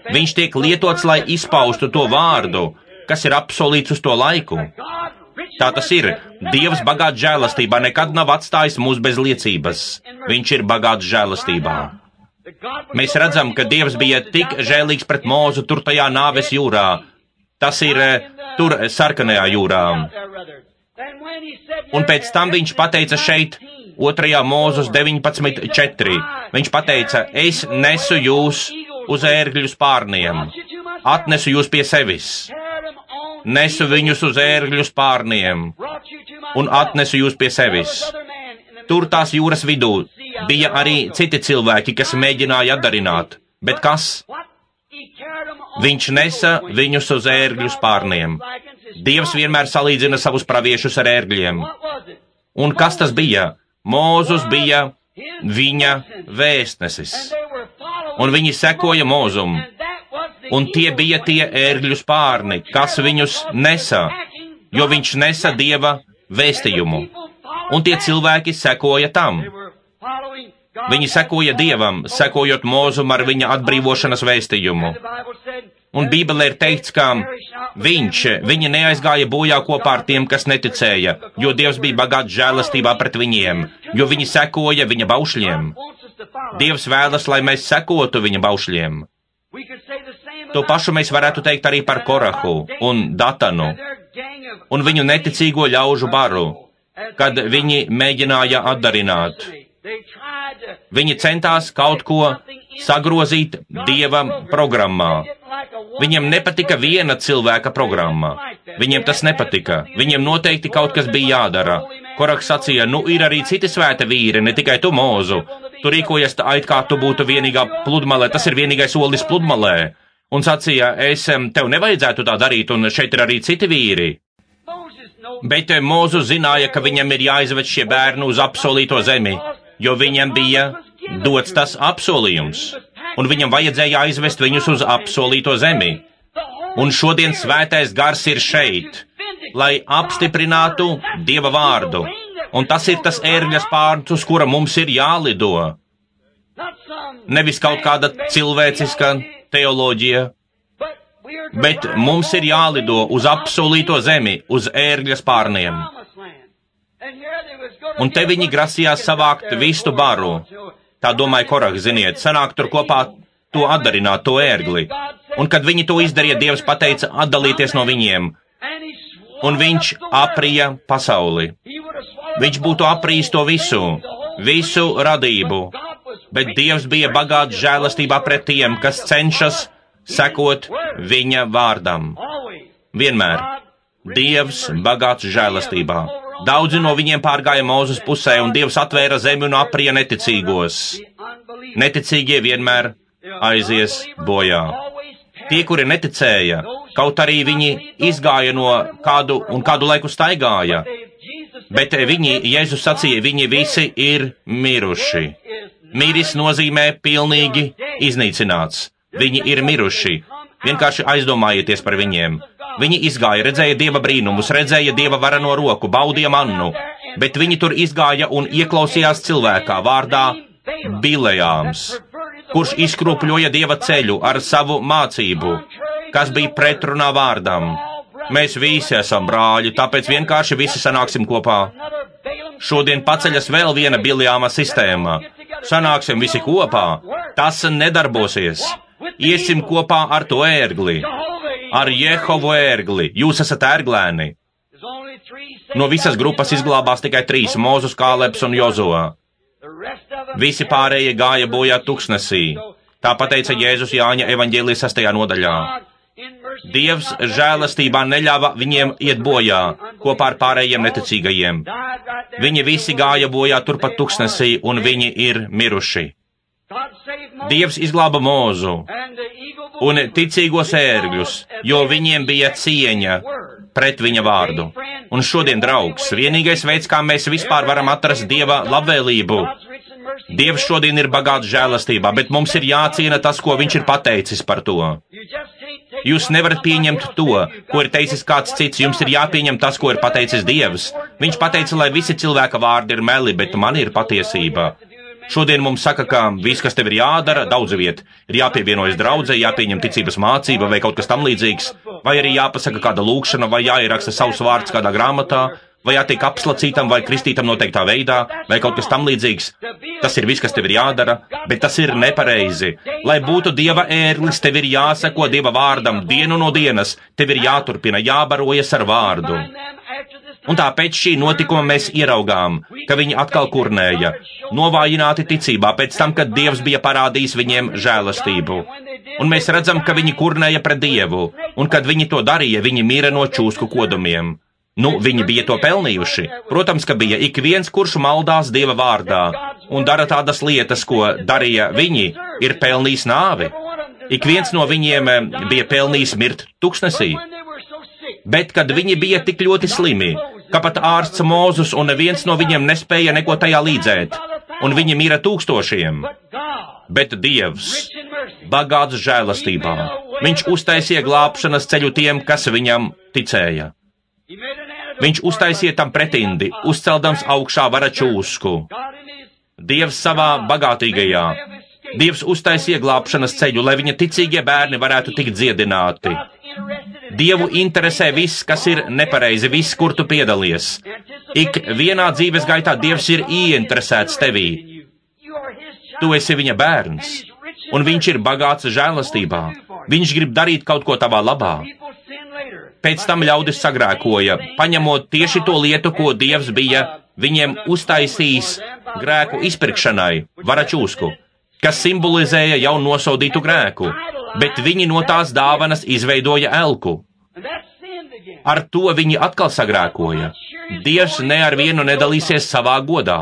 Viņš tiek lietots, lai izpaustu to vārdu, kas ir apsolīts uz to laiku. Tā tas ir. Dievs bagāts žēlastībā nekad nav atstājis mūs bez liecības. Viņš ir bagāts žēlastībā. Mēs redzam, ka Dievs bija tik žēlīgs pret Mūzu tur tajā nāves jūrā. Tas ir tur sarkanajā jūrā. Un pēc tam viņš pateica šeit, 2. Mūzus 19.4. Viņš pateica, es nesu jūs uz ērgļu spārniem, atnesu jūs pie sevis. Nesu viņus uz ērgļu spārniem un atnesu jūs pie sevis. Tur tās jūras vidū bija arī citi cilvēki, kas mēģināja atdarināt. Bet kas? Viņš nesa viņus uz ērgļu spārniem. Dievs vienmēr salīdzina savus praviešus ar ērgļiem. Un kas tas bija? Mūzus bija viņa vēstnesis. Un viņi sekoja Mūzum. Un tie bija tie ērgļu spārni, kas viņus nesa, jo viņš nesa Dieva vēstījumu. Un tie cilvēki sekoja tam. Viņi sekoja Dievam, sekojot Mūzum ar viņa atbrīvošanas vēstījumu. Un Bībelē ir teikts, ka viņi neaizgāja bojā kopā ar tiem, kas neticēja, jo Dievs bija bagāts žēlastībā pret viņiem, jo viņi sekoja viņa baušļiem. Dievs vēlas, lai mēs sekotu viņa baušļiem. To pašu mēs varētu teikt arī par Korahu un Datanu un viņu neticīgo ļaužu baru, kad viņi mēģināja atdarināt. Viņi centās kaut ko sagrozīt Dieva programmā. Viņiem nepatika viena cilvēka programma. Viņiem tas nepatika. Viņiem noteikti kaut kas bija jādara. Korahs sacīja, ir arī citi svēti vīri, ne tikai tu, Mūzu. Tu rīkojies tā, it kā tu būtu vienīgā pludmalē, tas ir vienīgais solis pludmalē. Un sacīja, tev nevajadzētu tā darīt, un šeit ir arī citi vīri. Bet Mūzu zināja, ka viņam ir jāizved šie bērni uz apsolīto zemi, jo viņam bija dots tas apsolījums, un viņam vajadzēja aizvest viņus uz apsolīto zemi. Un šodien svētais gars ir šeit, lai apstiprinātu Dieva vārdu, un tas ir tas ērgļa spārns, uz kura mums ir jālido. Nevis kaut kāda cilvēciska teoloģija, bet mums ir jālido uz apsolīto zemi, uz ērgļa spārniem. Un te viņi grasījās savākt vistu baru. Tā domāja Korahs, ziniet, sanāk tur kopā to atdarināt, to ērgli. Un kad viņi to izdarīja, Dievs pateica atdalīties no viņiem. Un viņš aprija pasauli. Viņš būtu aprijis to visu radību. Bet Dievs bija bagāts žēlastībā pret tiem, kas cenšas sekot viņa vārdam. Vienmēr. Dievs bagāts žēlastībā. Daudzi no viņiem pārgāja Mūzes pusē, un Dievs atvēra zemi un aprija neticīgos. Neticīgie vienmēr aizies bojā. Tie, kuri neticēja, kaut arī viņi izgāja no kādu laiku staigāja, bet Jēzus sacīja, viņi visi ir miruši. Miris nozīmē pilnīgi iznīcināts. Viņi ir miruši. Vienkārši aizdomājieties par viņiem. Viņi izgāja, redzēja Dieva brīnumus, redzēja Dieva varano roku, baudīja mannu, bet viņi tur izgāja un ieklausījās cilvēkā vārdā Bilejāms, kurš izkropļoja Dieva ceļu ar savu mācību, kas bija pretrunā vārdam. Mēs visi esam brāļi, tāpēc vienkārši visi sanāksim kopā. Šodien paceļas vēl viena Bilejāma sistēma. Sanāksim visi kopā. Tas nedarbosies. Iesim kopā ar to ērgli. Ar Jehovu ērgli. Jūs esat ērglēni. No visas grupas izglābās tikai 3 - Mūzus, Kālebs un Jozua. Visi pārējie gāja bojā tuksnesī. Tā pateica Jēzus Jāņa evaņģēlijas 6. nodaļā. Dievs žēlastībā neļāva viņiem iet bojā kopā ar pārējiem neticīgajiem. Viņi visi gāja bojā turpat tuksnesī, un viņi ir miruši. Dievs izglāba Mūzu un ticīgos ērgļus, jo viņiem bija cieņa pret viņa vārdu. Un šodien, draugs, vienīgais veids, kā mēs vispār varam atrast Dieva labvēlību. Dievs šodien ir bagāts žēlastībā, bet mums ir jāciena tas, ko viņš ir pateicis par to. Jūs nevarat pieņemt to, ko ir teicis kāds cits, jums ir jāpieņem tas, ko ir pateicis Dievs. Viņš pateica, lai visi cilvēka vārdi ir meli, bet man ir patiesība. Šodien mums saka, ka viss, kas tev ir jādara, daudz viet, ir jāpievienojas draudzē, jāpieņem ticības mācība vai kaut kas tam līdzīgs, vai arī jāpasaka kāda lūkšana, vai jāieraksta savs vārds kādā grāmatā, vai jātiek apslacītam vai kristītam noteiktā veidā, vai kaut kas tam līdzīgs. Tas ir viss, kas tev ir jādara, bet tas ir nepareizi. Lai būtu Dieva ērglis, tev ir jāseko Dieva vārdam dienu no dienas, tev ir jāturpina, jābarojas ar vārdu. Un tāpēc šī notikuma mēs ieraugām, ka viņi atkal kurnēja, novājināti ticībā pēc tam, kad Dievs bija parādījis viņiem žēlastību. Un mēs redzam, ka viņi kurnēja pret Dievu, un kad viņi to darīja, viņi mīra no čūsku kodumiem. Nu, viņi bija to pelnījuši. Protams, ka bija ik viens, kurš maldās Dieva vārdā un dara tādas lietas, ko darīja viņi, ir pelnījis nāvi. Ik viens no viņiem bija pelnījis mirt tuksnesī. Bet, kad viņi bija tik ļoti slimi, ka pat ārsts Mozus un neviens no viņiem nespēja neko tajā līdzēt, un viņi mira tūkstošiem. Bet Dievs, bagāts žēlastībā, viņš uztaisīja glābšanas ceļu tiem, kas viņam ticēja. Viņš uztaisīja tam pretindi, uzceldams augšā vara čūsku. Dievs savā bagātīgajā. Dievs uztaisīja glābšanas ceļu, lai viņa ticīgie bērni varētu tikt dziedināti. Dievu interesē viss, kas ir nepareizi, viss, kur tu piedalies. Ik vienā dzīves gaitā Dievs ir ieinteresēts tevī. Tu esi viņa bērns, un viņš ir bagāts žēlastībā. Viņš grib darīt kaut ko tavā labā. Pēc tam ļaudis sagrēkoja, paņemot tieši to lietu, ko Dievs bija viņiem uztaisījis grēku izpirkšanai, vara čūsku, kas simbolizēja jau nosodītu grēku, bet viņi no tās dāvanas izveidoja elku. Ar to viņi atkal sagrēkoja. Dievs ne ar vienu nedalīsies savā godā.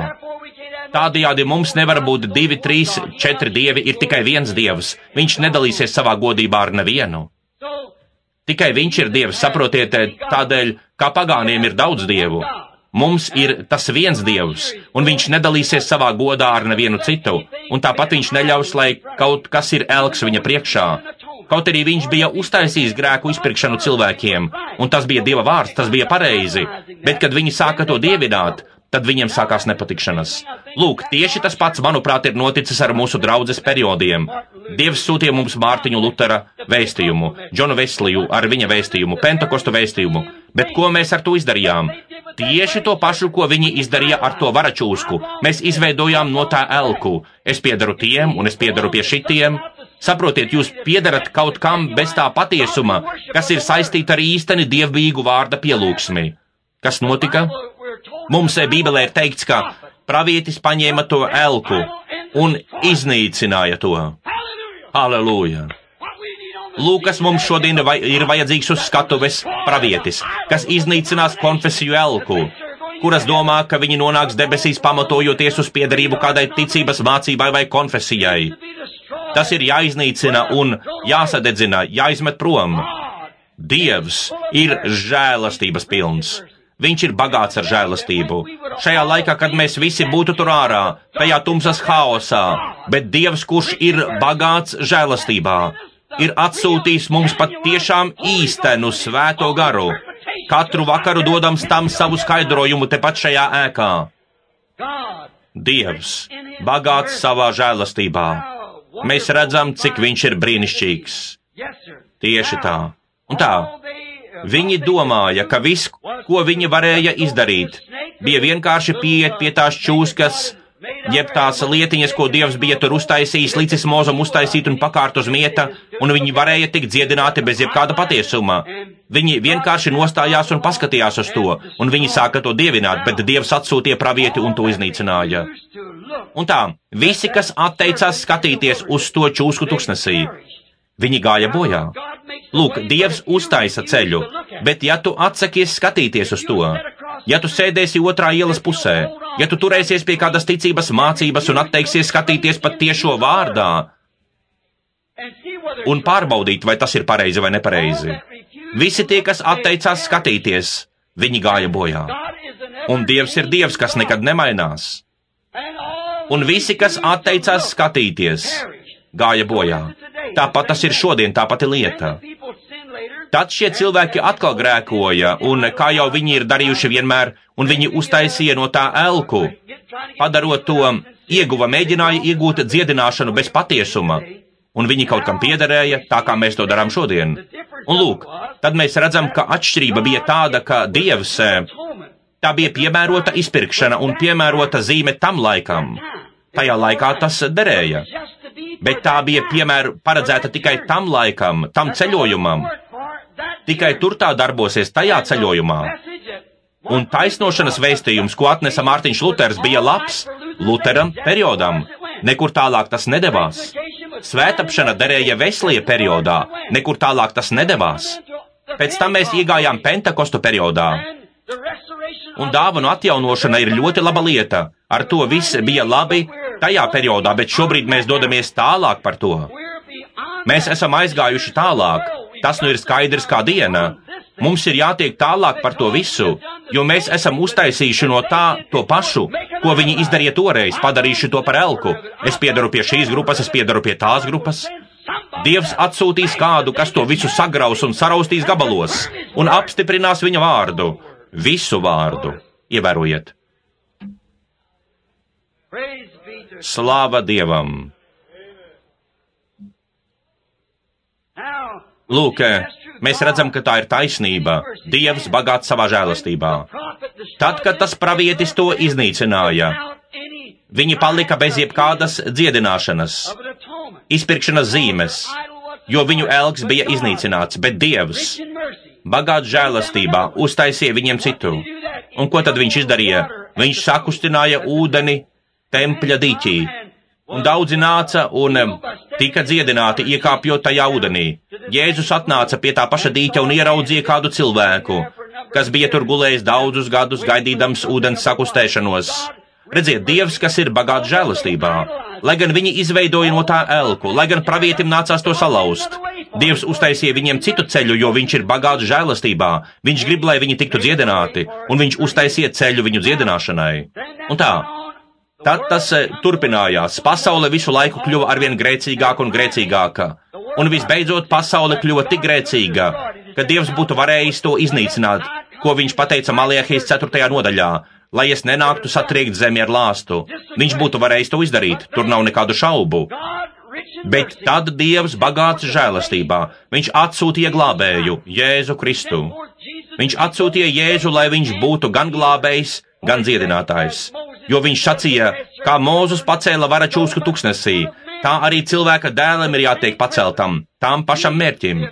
Tādējādi mums nevar būt 2, 3, 4 dievi, ir tikai viens Dievs. Viņš nedalīsies savā godībā ar nevienu. Tikai viņš ir Dievs, saprotiet, tādēļ, kā pagāniem ir daudz dievu. Mums ir tas viens Dievs, un viņš nedalīsies savā godā ar nevienu citu, un tāpat viņš neļaus, lai kaut kas ir elks viņa priekšā. Kaut arī viņš bija uztaisījis grēku izpirkšanu cilvēkiem, un tas bija Dieva vārds, tas bija pareizi, bet kad viņi sāka to dievināt, tad viņiem sākās nepatikšanas. Lūk, tieši tas pats, manuprāt, ir noticis ar mūsu draudzes periodiem. Dievs sūtīja mums Mārtiņu Lutera vēstījumu, Džonu Vesliju ar viņa vēstījumu, Pentekostu vēstījumu, bet ko mēs ar to izdarījām? Tieši to pašu, ko viņi izdarīja ar to varačūsku. Mēs izveidojām no tā elku. Es piedaru tiem, un es piedaru pie šitiem. Saprotiet, jūs piedarat kaut kam bez tā patiesuma, kas ir saistīta ar īsteni dievbijīgu vārda pielūgsmi. Kas notika? Mums Bībelē ir teikts, ka pravietis paņēma to elku un iznīcināja to. Halleluja! Lūk, kas mums šodien ir vajadzīgs uz skatuves pravietis, kas iznīcinās konfesiju elku, kuras domā, ka viņi nonāks debesīs pamatojoties uz piederību kādai ticības mācībai vai konfesijai. Tas ir jāiznīcina un jāsadedzina, jāizmet prom. Dievs ir žēlastības pilns. Viņš ir bagāts ar žēlastību. Šajā laikā, kad mēs visi būtu tur ārā, tajā tumsas haosā, bet Dievs, kurš ir bagāts žēlastībā, ir atsūtījis mums pat tiešām īstenu svēto garu, katru vakaru dodams tam savu skaidrojumu tepat šajā ēkā. Dievs, bagāts savā žēlastībā. Mēs redzam, cik viņš ir brīnišķīgs. Tieši tā. Un tā. Viņi domāja, ka viss, ko viņi varēja izdarīt, bija vienkārši pieiet pie tās čūskas, jeb tās lietiņas, ko Dievs bija tur uztaisījis, licis Mozam uztaisīt un pakārt uz mieta, un viņi varēja tikt dziedināti bez jebkāda patiesuma. Viņi vienkārši nostājās un paskatījās uz to, un viņi sāka to dievināt, bet Dievs atsūtīja pravieti un to iznīcināja. Un tā, visi, kas atteicās skatīties uz to čūsku tuksnesī, viņi gāja bojā. Lūk, Dievs uztaisa ceļu, bet ja tu atsakies skatīties uz to, ja tu sēdēsi otrā ielas pusē, ja tu turēsies pie kādas ticības mācības un atteiksies skatīties pat tiešo vārdā un pārbaudīt, vai tas ir pareizi vai nepareizi, visi tie, kas atteicās skatīties, viņi gāja bojā. Un Dievs ir Dievs, kas nekad nemainās. Un visi, kas atteicās skatīties, gāja bojā. Tāpat tas ir šodien, tā pati lieta. Tad šie cilvēki atkal grēkoja, un kā jau viņi ir darījuši vienmēr, un viņi uztaisīja no tā elku, padarot to, mēģināja iegūt dziedināšanu bez patiesuma, un viņi kaut kam piederēja, tā kā mēs to darām šodien. Un lūk, tad mēs redzam, ka atšķirība bija tāda, ka Dievs, tā bija piemērota izpirkšana un piemērota zīme tam laikam. Tajā laikā tas derēja, bet tā bija paredzēta tikai tam laikam, tam ceļojumam. Tikai tur tā darbosies tajā ceļojumā. Un taisnošanas vēstījums, ko atnesa Mārtiņš Luters, bija labs Luteram periodam. Nekur tālāk tas nedevās. Svētapšana derēja Veslija periodā. Nekur tālāk tas nedevās. Pēc tam mēs iegājām Pentekostu periodā. Un dāvanu atjaunošana ir ļoti laba lieta. Ar to viss bija labi tajā periodā, bet šobrīd mēs dodamies tālāk par to. Mēs esam aizgājuši tālāk. Tas nu ir skaidrs kā diena. Mums ir jātiek tālāk par to visu, jo mēs esam uztaisījuši no tā to pašu, ko viņi izdarīja toreiz, padarījuši to par elku. Es piedaru pie šīs grupas, es piedaru pie tās grupas. Dievs atsūtīs kādu, kas to visu sagraus un saraustīs gabalos, un apstiprinās viņa vārdu. Visu vārdu. Ievērojiet. Slāva Dievam! Lūk, mēs redzam, ka tā ir taisnība. Dievs bagāts savā žēlastībā. Tad, kad tas pravietis to iznīcināja, viņi palika bez jebkādas dziedināšanas, izpirkšanas zīmes, jo viņu elks bija iznīcināts, bet Dievs, bagāts žēlastībā, uztaisīja viņiem citu. Un ko tad viņš izdarīja? Viņš sakustināja ūdeni tempļa dīķī. Un daudzi nāca un tika dziedināti, iekāpjot tajā ūdenī. Jēzus atnāca pie tā paša dīķa un ieraudzīja kādu cilvēku, kas bija tur gulējis daudzus gadus, gaidīdams ūdens sakustēšanos. Redziet, Dievs, kas ir bagāts žēlastībā. Lai gan viņi izveidoja no tā elku, lai gan pravietim nācās to salauzt, Dievs uztaisīja viņiem citu ceļu, jo viņš ir bagāts žēlastībā. Viņš grib, lai viņi tiktu dziedināti, un viņš uztaisīja ceļu viņu dziedināšanai. Un tā. Tad tas turpinājās. Pasaule visu laiku kļuva arvien grēcīgāka un grēcīgāka. Un visbeidzot pasaule kļuva tik grēcīga, ka Dievs būtu varējis to iznīcināt, ko viņš pateica Maliahijas 4. nodaļā, lai es nenāktu satriekt zemi ar lāstu. Viņš būtu varējis to izdarīt, tur nav nekādu šaubu. Bet tad Dievs bagāts žēlastībā, viņš atsūtīja glābēju, Jēzu Kristu. Viņš atsūtīja Jēzu, lai viņš būtu gan glābējs, gan dziedinātājs. Jo viņš sacīja, kā Mūzus pacēla vara čūsku tuksnesī, tā arī cilvēka dēlam ir jātiek paceltam, tām pašam mērķim.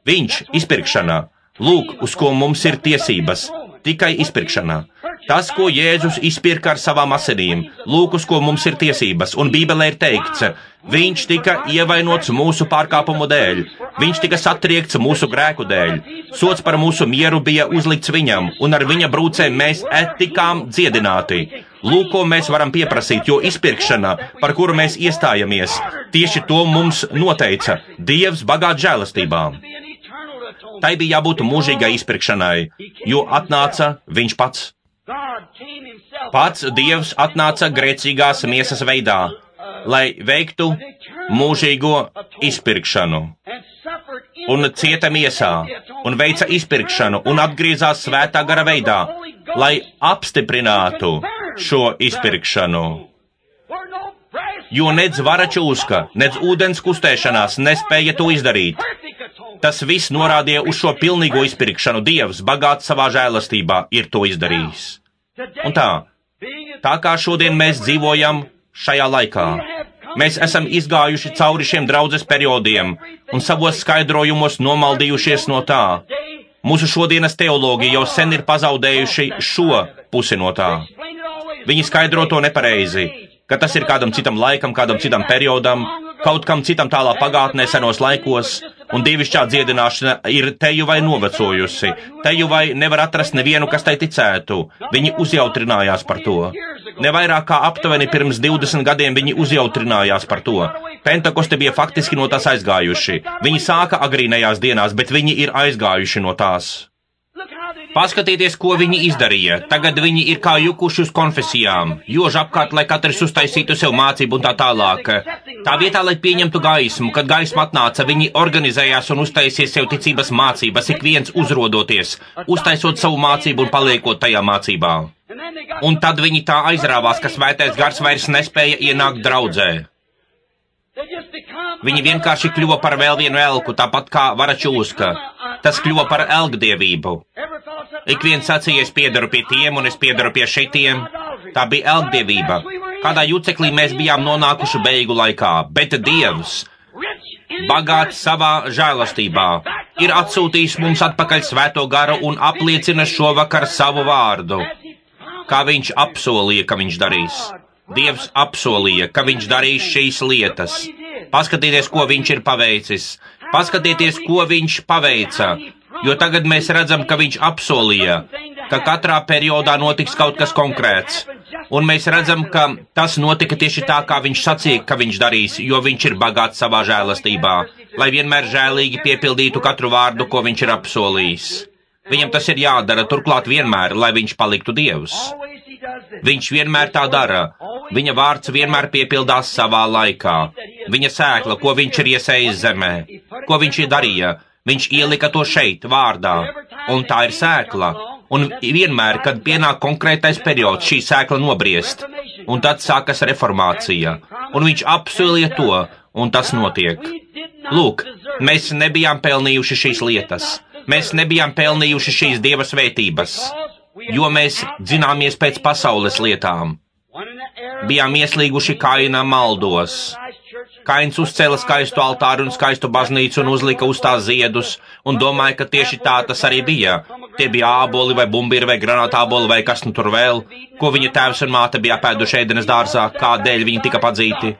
Viņš, izpirkšana, lūk, uz ko mums ir tiesības, tikai izpirkšana. Tas, ko Jēzus izpirka ar savām asinīm, lūk, uz ko mums ir tiesības, un Bībelē ir teikts, viņš tika ievainots mūsu pārkāpumu dēļ, viņš tika satriekts mūsu grēku dēļ, sots par mūsu mieru bija uzlikts viņam, un ar viņa brūcēm mēs tikām dziedināti. Lūk, ko mēs varam pieprasīt, jo izpirkšana, par kuru mēs iestājamies, tieši to mums noteica Dievs bagāts žēlastībā. Tai bija jābūt mūžīgai izpirkšanai, jo atnāca viņš pats. Pats Dievs atnāca grēcīgās miesas veidā, lai veiktu mūžīgo izpirkšanu. Un cieta miesā, un veica izpirkšanu, un atgriezās svētā gara veidā, lai apstiprinātu šo izpirkšanu. Jo nedz vara čūska, nedz ūdens kustēšanās nespēja to izdarīt. Tas viss norādīja uz šo pilnīgo izpirkšanu. Dievs, bagāts savā žēlastībā, ir to izdarījis. Un tā kā šodien mēs dzīvojam šajā laikā, mēs esam izgājuši cauri šiem draudzes periodiem un savos skaidrojumos nomaldījušies no tā. Mūsu šodienas teologi jau sen ir pazaudējuši šo pusi no tā. Viņi skaidro to nepareizi, ka tas ir kādam citam laikam, kādam citam periodam, kaut kam citam tālā pagātnē senos laikos, un dievišķā dziedināšana ir teju vai novecojusi, teju vai nevar atrast nevienu, kas tai ticētu. Viņi uzjautrinājās par to. Nevairāk kā aptuveni pirms 20 gadiem viņi uzjautrinājās par to. Pentekoste bija faktiski no tās aizgājuši. Viņi sāka agrīnējās dienās, bet viņi ir aizgājuši no tās. Paskatieties, ko viņi izdarīja. Tagad viņi ir kā jukuši uz konfesijām, jož apkārt, lai katrs uztaisītu sev mācību un tā tālāk. Tā vietā, lai pieņemtu gaismu, kad gaisma atnāca, viņi organizējās un uztaisīja sev ticības mācības, ik viens uzrodoties, uztaisot savu mācību un paliekot tajā mācībā. Un tad viņi tā aizrāvās, ka svētais gars vairs nespēja ienākt draudzē. Viņi vienkārši kļuva par vēl vienu elku, tāpat kā varačūska. Tas kļuva par elgdievību. Ik viens sacīja, es piedaru pie tiem un es piedaru pie šitiem. Tā bija elgdievība. Kādā juceklī mēs bijām nonākuši beigu laikā, bet Dievs, bagāts savā žēlastībā, ir atsūtījis mums atpakaļ svēto garu un apliecina šovakar savu vārdu, kā viņš apsolīja, ka viņš darīs. Dievs apsolīja, ka viņš darīs šīs lietas. Paskatieties, ko viņš ir paveicis. Paskatieties, ko viņš paveica. Jo tagad mēs redzam, ka viņš apsolīja, ka katrā periodā notiks kaut kas konkrēts. Un mēs redzam, ka tas notika tieši tā, kā viņš sacīja, ka viņš darīs, jo viņš ir bagāts savā žēlastībā, lai vienmēr žēlīgi piepildītu katru vārdu, ko viņš ir apsolījis. Viņam tas ir jādara, turklāt vienmēr, lai viņš paliktu Dievs. Viņš vienmēr tā dara. Viņa vārds vienmēr piepildās savā laikā. Viņa sēkla, ko viņš ir iesējis zemē, ko viņš ir darīja, viņš ielika to šeit, vārdā, un tā ir sēkla. Un vienmēr, kad pienāk konkrētais periods, šī sēkla nobriest, un tad sākas reformācija, un viņš apsolīja to, un tas notiek. Lūk, mēs nebijām pelnījuši šīs lietas, mēs nebijām pelnījuši šīs Dieva svētības, jo mēs dzināmies pēc pasaules lietām. Bijām ieslīguši Kaina maldos. Kains uzcēla skaistu altāru un skaistu baznīcu un uzlika uz tā ziedus, un domāja, ka tieši tā tas arī bija. Tie bija āboli vai bumbiri vai granātāboli vai kas nu tur vēl, ko viņa tēvs un māte bija apēduši ēdenes dārzā, kādēļ viņi tika padzīti.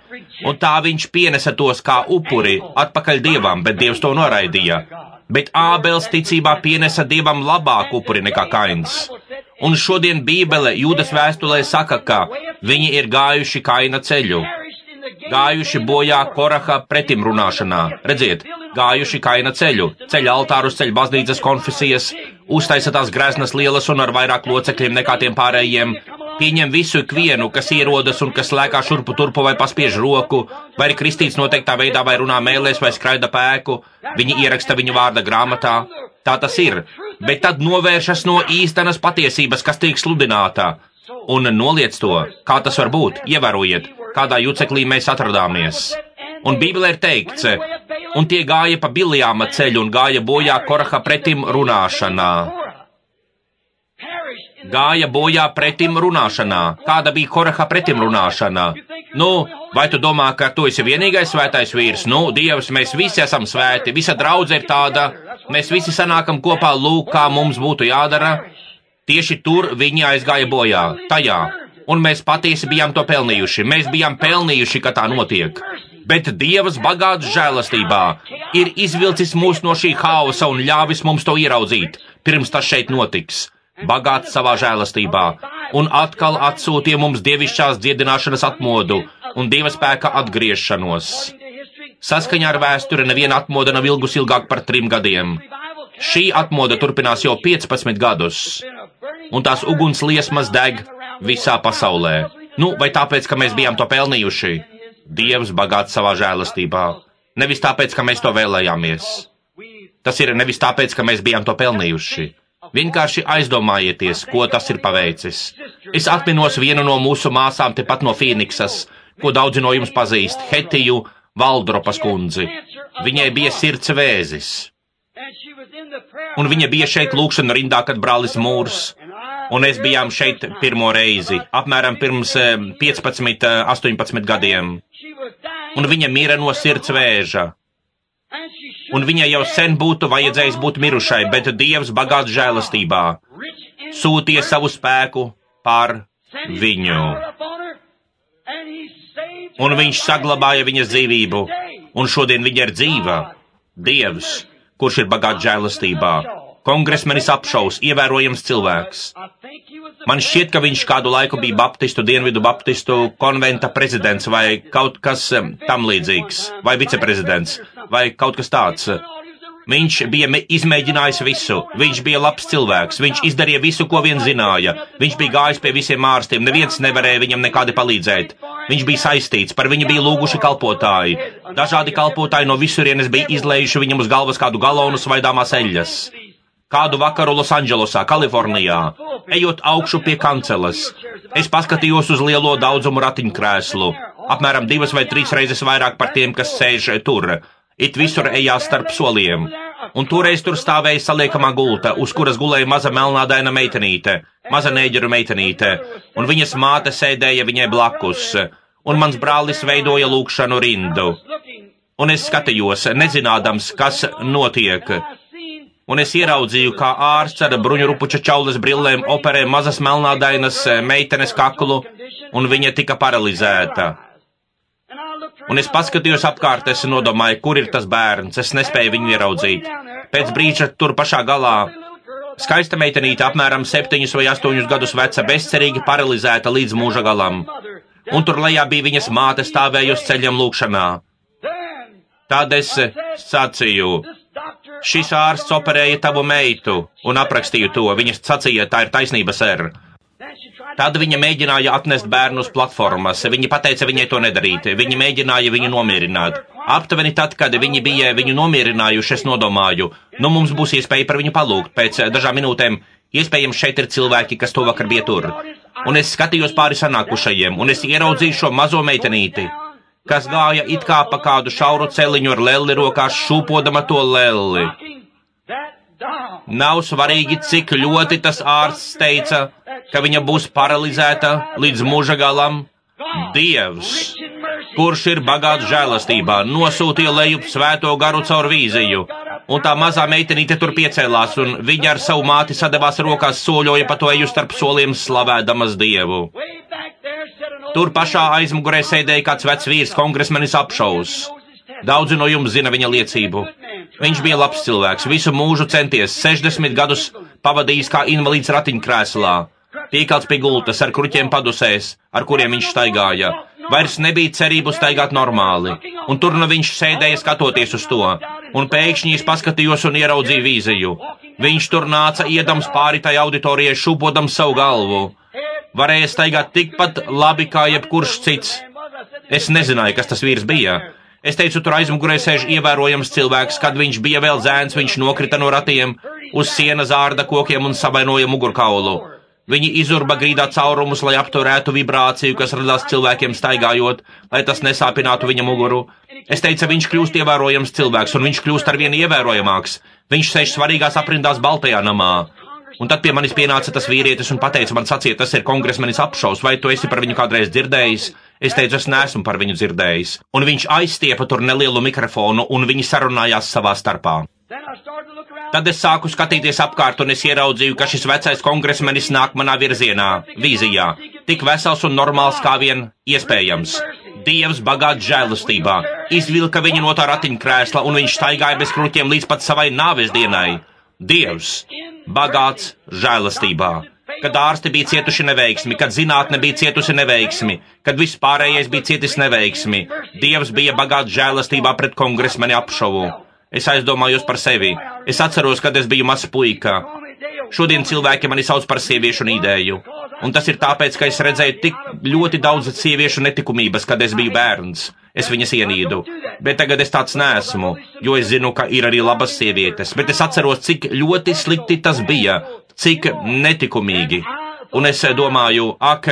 Un tā viņš pienesa tos kā upuri atpakaļ Dievam, bet Dievs to noraidīja. Bet Ābels ticībā pienesa Dievam labāku upuri nekā Kains. Un šodien Bībele Jūdas vēstulē saka, ka viņi ir gājuši Kaina ceļu, gājuši bojā Koraha pretimrunāšanā. Redziet, gājuši Kaina ceļu, ceļ altārus, ceļ baznīcas konfesijas, uztaisa tās greznas lielas un ar vairāk locekļiem nekā tiem pārējiem, pieņem visu ikvienu, kas ierodas un kas lēkā šurpu turpu vai paspiež roku, vai ir kristīts noteiktā veidā vai runā mēlēs vai skraida pēku, viņi ieraksta viņa vārda grāmatā. Tā tas ir, bet tad novēršas no īstenas patiesības, kas tiek sludināta, un noliec to, kā tas var būt, ievērojiet, kādā juceklī mēs atradāmies. Un Bībelē ir teikts, un tie gāja pa Biljāma ceļu un gāja bojā Koraha pretim runāšanā. Gāja bojā pretim runāšanā. Kāda bija Koraha pretim runāšana? Nu, vai tu domā, ka tu esi vienīgais svētais vīrs? Nu, Dievs, mēs visi esam svēti, visa draudze ir tāda, mēs visi sanākam kopā, lūk, kā mums būtu jādara. Tieši tur viņi aizgāja bojā, tajā, un mēs patiesi bijām to pelnījuši. Mēs bijām pelnījuši, ka tā notiek. Bet Dievs bagāts žēlastībā ir izvilcis mūs no šī hausa un ļāvis mums to ieraudzīt, pirms tas šeit notiks. Bagāts savā žēlastībā, un atkal atsūtīja mums dievišķās dziedināšanas atmodu un Dieva spēka atgriešanos. Saskaņā ar vēsturi neviena atmoda nav ilgus ilgāk par 3 gadiem. Šī atmoda turpinās jau 15 gadus, un tās uguns liesmas deg visā pasaulē. Nu, vai tāpēc, ka mēs bijām to pelnījuši? Dievs bagāts savā žēlastībā. Nevis tāpēc, ka mēs to vēlējāmies. Tas ir nevis tāpēc, ka mēs bijām to pelnījuši. Vienkārši aizdomājieties, ko tas ir paveicis. Es atminos vienu no mūsu māsām tepat no Fīniksas, ko daudzi no jums pazīst, Hetiju Valdropas kundzi. Viņai bija sirds vēzis. Un viņa bija šeit lūkšana rindā, kad brālis Mūrs un es bijām šeit pirmo reizi, apmēram pirms 15, 18 gadiem. Un viņa mira no sirds vēža. Un viņai jau sen būtu vajadzējis būt mirušai, bet Dievs bagāts žēlastībā sūtīja savu spēku pār viņu. Un viņš saglabāja viņas dzīvību, un šodien viņa ir dzīva. Dievs, kurš ir bagāts žēlastībā. Kongresmenis apšaus, ievērojams cilvēks. Man šķiet, ka viņš kādu laiku bija Baptistu, Dienvidu Baptistu konventa prezidents vai kaut kas tam līdzīgs, vai viceprezidents, vai kaut kas tāds. Viņš bija izmēģinājis visu. Viņš bija labs cilvēks. Viņš izdarīja visu, ko vien zināja. Viņš bija gājis pie visiem ārstiem. Neviens nevarēja viņam nekādi palīdzēt. Viņš bija saistīts. Par viņu bija lūguši kalpotāji. Dažādi kalpotāji no visurienes bija izlējuši viņam uz galvas kādu galonu svaidāmās eļļas. Kādu vakaru Losandželosā, Kalifornijā, ejot augšu pie kanceles. Es paskatījos uz lielo daudzumu ratiņkrēslu. Apmēram 2 vai 3 reizes vairāk par tiem, kas sēž tur. It visur ejās starp soliem. Un toreiz tur stāvēja saliekamā gulta, uz kuras gulēja maza melnādaina meitenīte, maza nēģeru meitenīte, un viņas māte sēdēja viņai blakus, un mans brālis veidoja lūkšanu rindu. Un es skatījos, nezinādams, kas notiek. Un es ieraudzīju, kā ārsts ar bruņurupuča čaules brillēm operē mazas melnādainas meitenes kaklu, un viņa tika paralizēta. Un es paskatījos apkārt, es nodomāju, kur ir tas bērns, es nespēju viņu ieraudzīt. Pēc brīža tur pašā galā skaista meitenīte, apmēram 7 vai 8 gadus veca, bezcerīgi paralizēta līdz mūža galam. Un tur lejā bija viņas māte stāvēja uz ceļam lūkšanā. Tad es sacīju, šis ārsts operēja tavu meitu, un aprakstīju to. Viņa sacīja, tā ir taisnība, ser. Tad viņa mēģināja atnest bērnu uz platformas. Viņa pateica viņai to nedarīt. Viņa mēģināja viņu nomierināt. Aptuveni tad, kad viņi bija viņu nomierinājuši, es nodomāju, nu mums būs iespēja par viņu palūgt. Pēc dažām minūtēm iespējams šeit ir cilvēki, kas to vakar bija tur. Un es skatījos pāri sanākušajiem, un es ieraudzīju šo mazo meitenīti, kas gāja it kā pa kādu šauru celiņu ar lelli rokās, šūpodama to lelli. Nav svarīgi, cik ļoti tas ārsts teica, ka viņa būs paralizēta līdz mūža galam. Dievs, kurš ir bagāts žēlastībā, nosūtīja lejup svēto garu caur vīziju, un tā mazā meitenīte tur piecēlās, un viņa ar savu māti sadevās rokās, soļoja pa to eju starp soliem, slavēdamas Dievu. Tur pašā aizmugurē sēdēja kāds vecs vīrs, kongresmenis Apšaus. Daudzi no jums zina viņa liecību. Viņš bija labs cilvēks, visu mūžu centies, 60 gadus pavadījis kā invalīds ratiņkrēslā, piekalts pie gultas ar kruķiem padusēs, ar kuriem viņš staigāja. Vairs nebija cerību staigāt normāli, un tur nu viņš sēdēja skatoties uz to, un pēkšņi es paskatījos un ieraudzīju vīziju. Viņš tur nāca iedams pāri tai auditorijai, šūpodams savu galvu. Varēja staigāt tikpat labi kā jebkurš cits. Es nezināju, kas tas vīrs bija. Es teicu, tur aizmugurē sēž ievērojams cilvēks, kad viņš bija vēl zēns, viņš nokrita no ratiem, uz sienas ārda kokiem un savainoja mugurkaulu. Viņi izurba grīdā caurumus, lai apturētu vibrāciju, kas radās cilvēkiem staigājot, lai tas nesāpinātu viņa muguru. Es teicu, viņš kļūst ievērojams cilvēks, un viņš kļūst arvien ievērojamāks. Viņš sēž svarīgās aprindās Baltajā namā. Un tad pie manis pienāca tas vīrietis un pateica, man sacīja, tas ir kongresmenis Apšaus, vai tu esi par viņu kādreiz dzirdējis? Es teicu, es neesmu par viņu dzirdējis. Un viņš aizstiepa tur nelielu mikrofonu, un viņi sarunājās savā starpā. Tad es sāku skatīties apkārt, un es ieraudzīju, ka šis vecais kongresmenis nāk manā virzienā, vīzijā, tik vesels un normāls kā vien iespējams. Dievs bagāts žēlastībā, izvilka viņu no tā ratiņkrēsla, un viņš staigāja bez kruķiem līdz pat savai nāves dienai. Dievs bagāts žēlastībā. Kad ārsti bija cietuši neveiksmi, kad zinātne bija cietusi neveiksmi, kad viss pārējais bija cietis neveiksmi, Dievs bija bagāts žēlastībā pret kongresmeni Apšovu. Es aizdomājos par sevi. Es atceros, kad es biju mazs puika. Šodien cilvēki mani sauc par sieviešu nīdēju. Un tas ir tāpēc, ka es redzēju tik ļoti daudz sieviešu netikumības, kad es biju bērns. Es viņas ienīdu. Bet tagad es tāds neesmu, jo es zinu, ka ir arī labas sievietes. Bet es atceros, cik ļoti slikti tas bija, cik netikumīgi. Un es domāju, ak,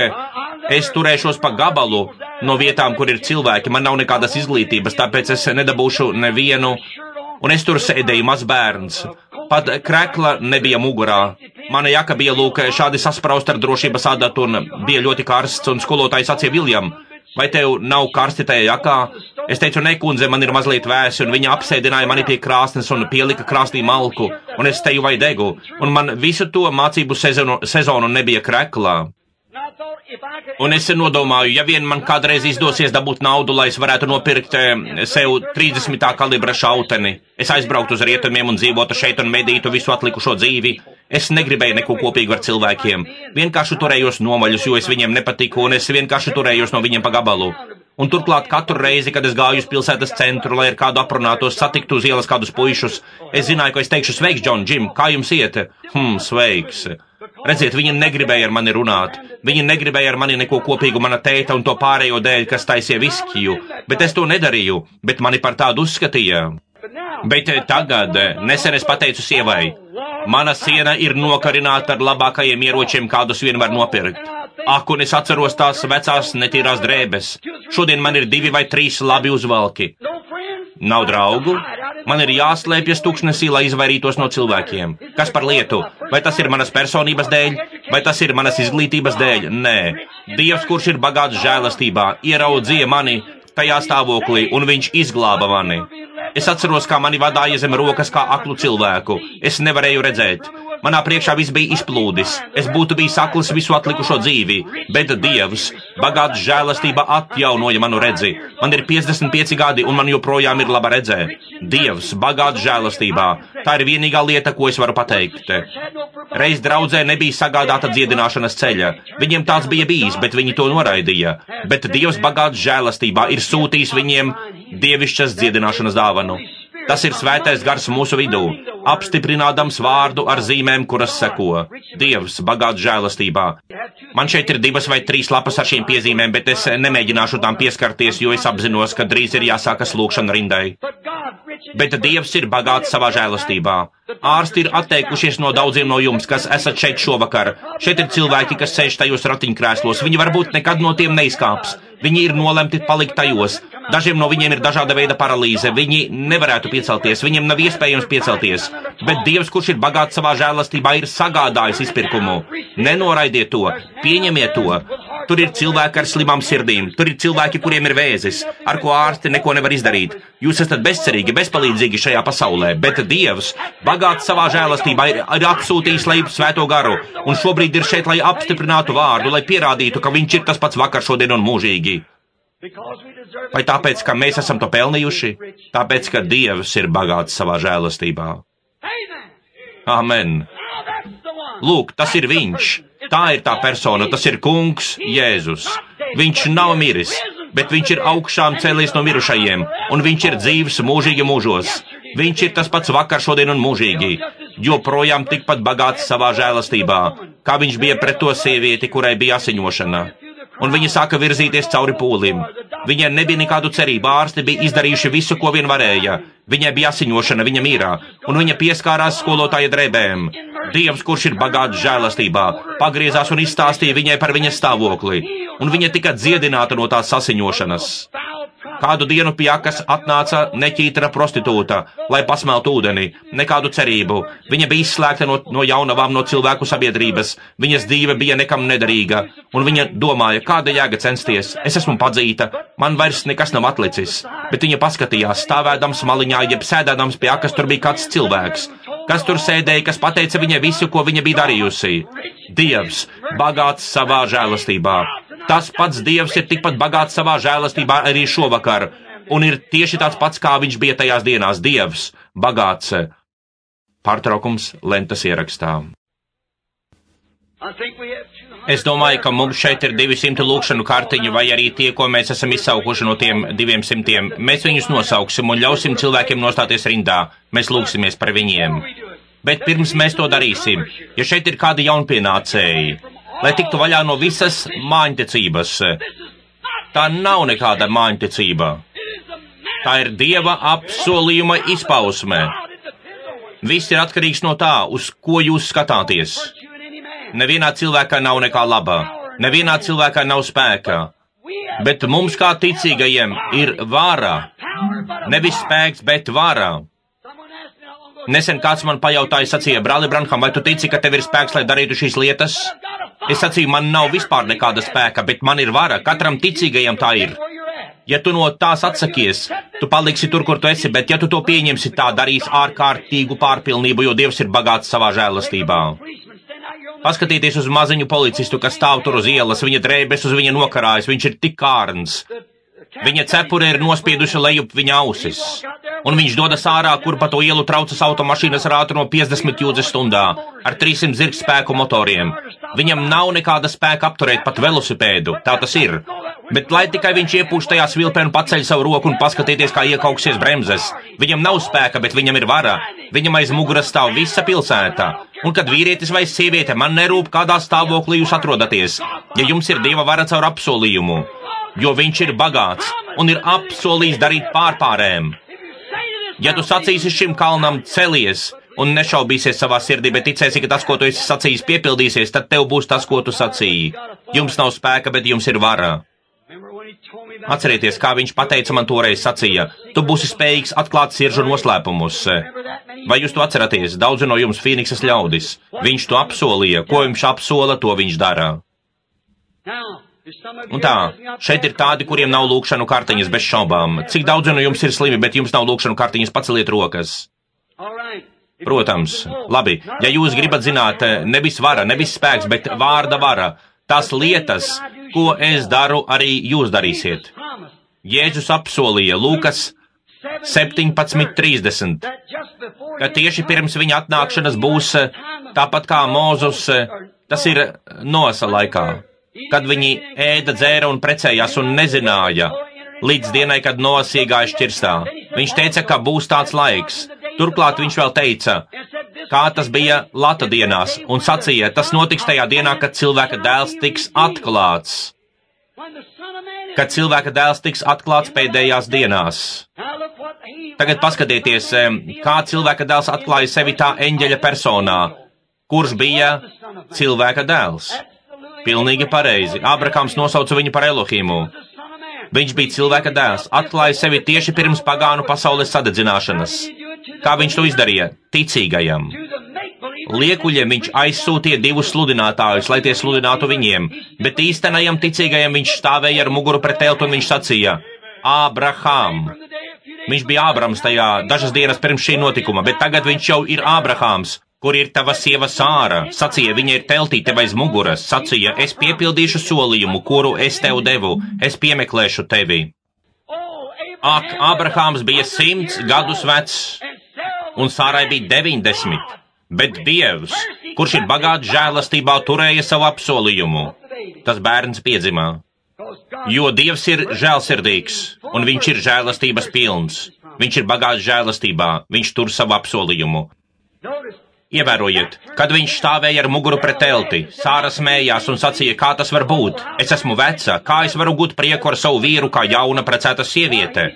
es turēšos pa gabalu no vietām, kur ir cilvēki. Man nav nekādas izglītības, tāpēc es nedabūšu nevienu. Un es tur sēdēju maz bērns. Pat krekla nebija mugurā. Mana jaka bija lūk šādi sasprausta ar drošības adatu un bija ļoti karsts, un skolotājs sacīja, Viljam, vai tev nav karsti tajā jakā? Es teicu, ne, kundze, man ir mazliet vēsi, un viņa apsēdināja mani pie krāsnes un pielika krāsnī malku, un es teju vai degu, un man visu to mācību sezonu nebija kreklā. Un es nodomāju, ja vien man kādreiz izdosies dabūt naudu, lai es varētu nopirkt sev 30. kalibra šauteni, es aizbrauktu uz rietumiem un dzīvotu šeit un medītu visu atlikušo dzīvi. Es negribēju neko kopīgu ar cilvēkiem. Vienkārši turējos nomaļus, jo es viņiem nepatiku, un es vienkārši turējos no viņiem pa gabalu. Un turklāt katru reizi, kad es gāju uz pilsētas centru, lai ar kādu aprunātos, satiktu uz ielas kādus puišus, es zināju, ka es teikšu, sveiks, Džon, Džim, kā jums iet? Sveiks. Redziet, viņi negribēja ar mani runāt. Viņi negribēja ar mani neko kopīgu mana tēta un to pārējo dēļ, kas taisīja viskiju, bet es to nedarīju, bet mani par tādu uzskatīja. Bet tagad, nesen es pateicu sievai, mana siena ir nokarināta ar labākajiem ieročiem, kādus vien var nopirkt. Ak, un es atceros tās vecās netīrās drēbes. Šodien man ir 2 vai 3 labi uzvalki. Nav draugu? Man ir jāslēpjas tuksnesī, lai izvairītos no cilvēkiem. Kas par lietu? Vai tas ir manas personības dēļ? Vai tas ir manas izglītības dēļ? Nē. Dievs, kurš ir bagāts žēlastībā, ieraudzīja mani tajā stāvoklī, un viņš izglāba mani. Es atceros, kā mani vadāja zem rokas kā aklu cilvēku. Es nevarēju redzēt. Manā priekšā viss bija izplūdis. Es būtu bijis akls visu atlikušo dzīvi, bet Dievs, bagāts žēlastība, atjaunoja manu redzi. Man ir 55 gadi, un man joprojām ir laba redzē. Dievs, bagāts žēlastībā. Tā ir vienīgā lieta, ko es varu pateikt. Reiz draudzē nebija sagādāta dziedināšanas ceļa. Viņiem tāds bija bijis, bet viņi to noraidīja. Bet Dievs, bagāts žēlastībā, ir sūtījis viņiem dievišķas dziedināšanas dāvanu. Tas ir svētais gars mūsu vidū, apstiprinādams vārdu ar zīmēm, kuras seko. Dievs, bagāts žēlastībā. Man šeit ir 2 vai 3 lapas ar šīm piezīmēm, bet es nemēģināšu tām pieskarties, jo es apzinos, ka drīz ir jāsākas lūkšana rindai. Bet Dievs ir bagāts savā žēlastībā. Ārsti ir atteikušies no daudziem no jums, kas esat šeit šovakar. Šeit ir cilvēki, kas sēž tajos ratiņkrēslos. Viņi varbūt nekad no tiem neizkāps. Viņi ir nolemti palikt tajos. Dažiem no viņiem ir dažāda veida paralīze. Viņi nevarētu piecelties, viņiem nav iespējams piecelties. Bet Dievs, kurš ir bagāts savā žēlastībā, ir sagādājis izpirkumu. Nenoraidiet to, pieņemiet to. Tur ir cilvēki ar slimām sirdīm, tur ir cilvēki, kuriem ir vēzis, ar ko ārsti neko nevar izdarīt. Jūs esat bezcerīgi, bezpalīdzīgi šajā pasaulē, bet Dievs, bagāts savā žēlastībā, ir atsūtījis lai svēto garu, un šobrīd ir šeit, lai apstiprinātu vārdu, lai pierādītu, ka viņš ir tas pats vakar, šodien un mūžīgi. Vai tāpēc, ka mēs esam to pelnījuši? Tāpēc, ka Dievs ir bagāts savā žēlastībā. Amen. Lūk, tas ir viņš. Tā ir tā persona, tas ir kungs Jēzus. Viņš nav miris, bet viņš ir augšām cēlies no mirušajiem, un viņš ir dzīvs mūžīgi mūžos. Viņš ir tas pats vakar, šodien un mūžīgi, joprojām tikpat bagāts savā žēlastībā, kā viņš bija pret to sievieti, kurai bija asiņošana. Un viņa sāka virzīties cauri pūlim. Viņai nebija nekādu cerību, ārsti bija izdarījuši visu, ko vien varēja. Viņai bija asiņošana, viņa mīrā, un viņa pieskārās skolotāja drēbēm. Dievs, kurš ir bagāts žēlastībā, pagriezās un izstāstīja viņai par viņas stāvokli, un viņa tika dziedināta no tās asiņošanas. Kādu dienu pie akas atnāca neķītra prostitūta, lai pasmeltu ūdeni, nekādu cerību. Viņa bija izslēgta no jaunavām, no cilvēku sabiedrības, viņas dzīve bija nekam nederīga, un viņa domāja, kāda jēga censties, es esmu padzīta, man vairs nekas nav atlicis, bet viņa paskatījās, stāvēdams maliņā, jeb sēdēdams pie akas, tur bija kāds cilvēks, kas tur sēdēja, kas pateica viņai visu, ko viņa bija darījusi. Dievs, bagāts savā žēlastībā. Tas pats Dievs ir tikpat bagāts savā žēlastībā arī šovakar, un ir tieši tāds pats, kā viņš bija tajās dienās. Dievs, bagāts. Pārtraukums Lentas ierakstā. Es domāju, ka mums šeit ir 200 lūkšanu kartiņu, vai arī tie, ko mēs esam izsaukuši no tiem 200. Mēs viņus nosauksim un ļausim cilvēkiem nostāties rindā. Mēs lūksimies par viņiem. Bet pirms mēs to darīsim, ja šeit ir kādi jaunpienācēji, lai tiktu vaļā no visas māņticības. Tā nav nekāda māņticība. Tā ir Dieva apsolījuma izpausme. Viss ir atkarīgs no tā, uz ko jūs skatāties. Nevienā cilvēkā nav nekā laba, nevienā cilvēkā nav spēka, bet mums kā ticīgajiem ir vara. Nevis spēks, bet vara. Nesen kāds man pajautāja, sacīja, brāli Branham, vai tu tici, ka tev ir spēks, lai darītu šīs lietas? Es sacīju, man nav vispār nekāda spēka, bet man ir vara, katram ticīgajam tā ir. Ja tu no tās atsakies, tu paliksi tur, kur tu esi, bet ja tu to pieņemsi, tā darīs ārkārtīgu pārpilnību, jo Dievs ir bagāts savā žēlastībā. Paskatieties uz maziņu policistu, kas stāv tur uz ielas, viņa drēbes uz viņa nokarājas, viņš ir tik kārns. Viņa cepure ir nospieduši lejup viņa ausis, un viņš dodas ārā, kur pa to ielu traucas automašīnas ar ātrumu no 50 jūdzes stundā, ar 300 zirgspēku motoriem. Viņam nav nekāda spēka apturēt pat velosipēdu, tā tas ir. Bet lai tikai viņš iepūš tajā svilpē un paceļ savu roku un paskatieties, kā iekauksies bremzes. Viņam nav spēka, bet viņam ir vara. Viņam aiz muguras stāv visa pilsēta. Un kad vīrietis vai sieviete, man nerūp, kādā stāvoklī jūs atrodaties, ja jums ir Dieva vara caur apsolījumu, jo viņš ir bagāts un ir apsolījis darīt pārpārēm. Ja tu sacīsi šim kalnam celies un nešaubīsies savā sirdī, bet ticēsi, ka tas, ko tu esi sacījis, piepildīsies, tad tev būs tas, ko tu sacīji. Jums nav spēka, bet jums ir vara. Atcerieties, kā viņš pateica man toreiz sacīja, tu būsi spējīgs atklāt sirdžu noslēpumus. Vai jūs to atceraties? Daudzi no jums Fīniksas ļaudis. Viņš to apsolīja. Ko viņš apsola, to viņš dara. Un tā, šeit ir tādi, kuriem nav lūkšanu kartiņas bez šaubām. Cik daudzi no jums ir slimi, bet jums nav lūkšanu kartiņas, paceliet rokas. Protams, labi, ja jūs gribat zināt, nevis vara, nevis spēks, bet vārda vara, tās lietas, ko es daru, arī jūs darīsiet. Jēzus apsolīja Lūkas 17:30, ka tieši pirms viņa atnākšanas būs tāpat kā Mūzus, tas ir Nosa laikā, kad viņi ēda, dzēra un precējās un nezināja, līdz dienai, kad Noas iegāja šķirstā. Viņš teica, ka būs tāds laiks. Turklāt viņš vēl teica, kā tas bija Lata dienās, un sacīja, tas notiks tajā dienā, kad cilvēka dēls tiks atklāts. Kad cilvēka dēls tiks atklāts pēdējās dienās. Tagad paskatieties, kā cilvēka dēls atklāja sevi tā eņģeļa personā, kurš bija cilvēka dēls. Pilnīgi pareizi. Ābrahams nosauca viņu par Elohimu. Viņš bija cilvēka dēls, atklāja sevi tieši pirms pagānu pasaules sadedzināšanas. Kā viņš to izdarīja? Ticīgajam. Liekuļiem viņš aizsūtīja 2 sludinātājus, lai tie sludinātu viņiem, bet īstenajam ticīgajam viņš stāvēja ar muguru pret teltu un viņš sacīja, Ābrahām. Viņš bija Ābrams tajā dažas dienas pirms šī notikuma, bet tagad viņš jau ir Ābrahāms. Kur ir tava sieva Sāra? Sacīja, viņa ir teltī tev aiz muguras. Sacīja, es piepildīšu solījumu, kuru es tev devu, es piemeklēšu tevi. Ak, Ābrahāms bija 100 gadus vecs, un Sārai bija 90. Bet Dievs, kurš ir bagāts žēlastībā, turēja savu apsolījumu. Tas bērns piedzimā. Jo Dievs ir žēlsirdīgs, un viņš ir žēlastības pilns. Viņš ir bagāts žēlastībā, viņš tur savu apsolījumu. Ievērojiet, kad viņš stāvēja ar muguru pret telti, Sāra smējās un sacīja, kā tas var būt? Es esmu veca, kā es varu gūt prieku ar savu vīru kā jauna precēta sieviete?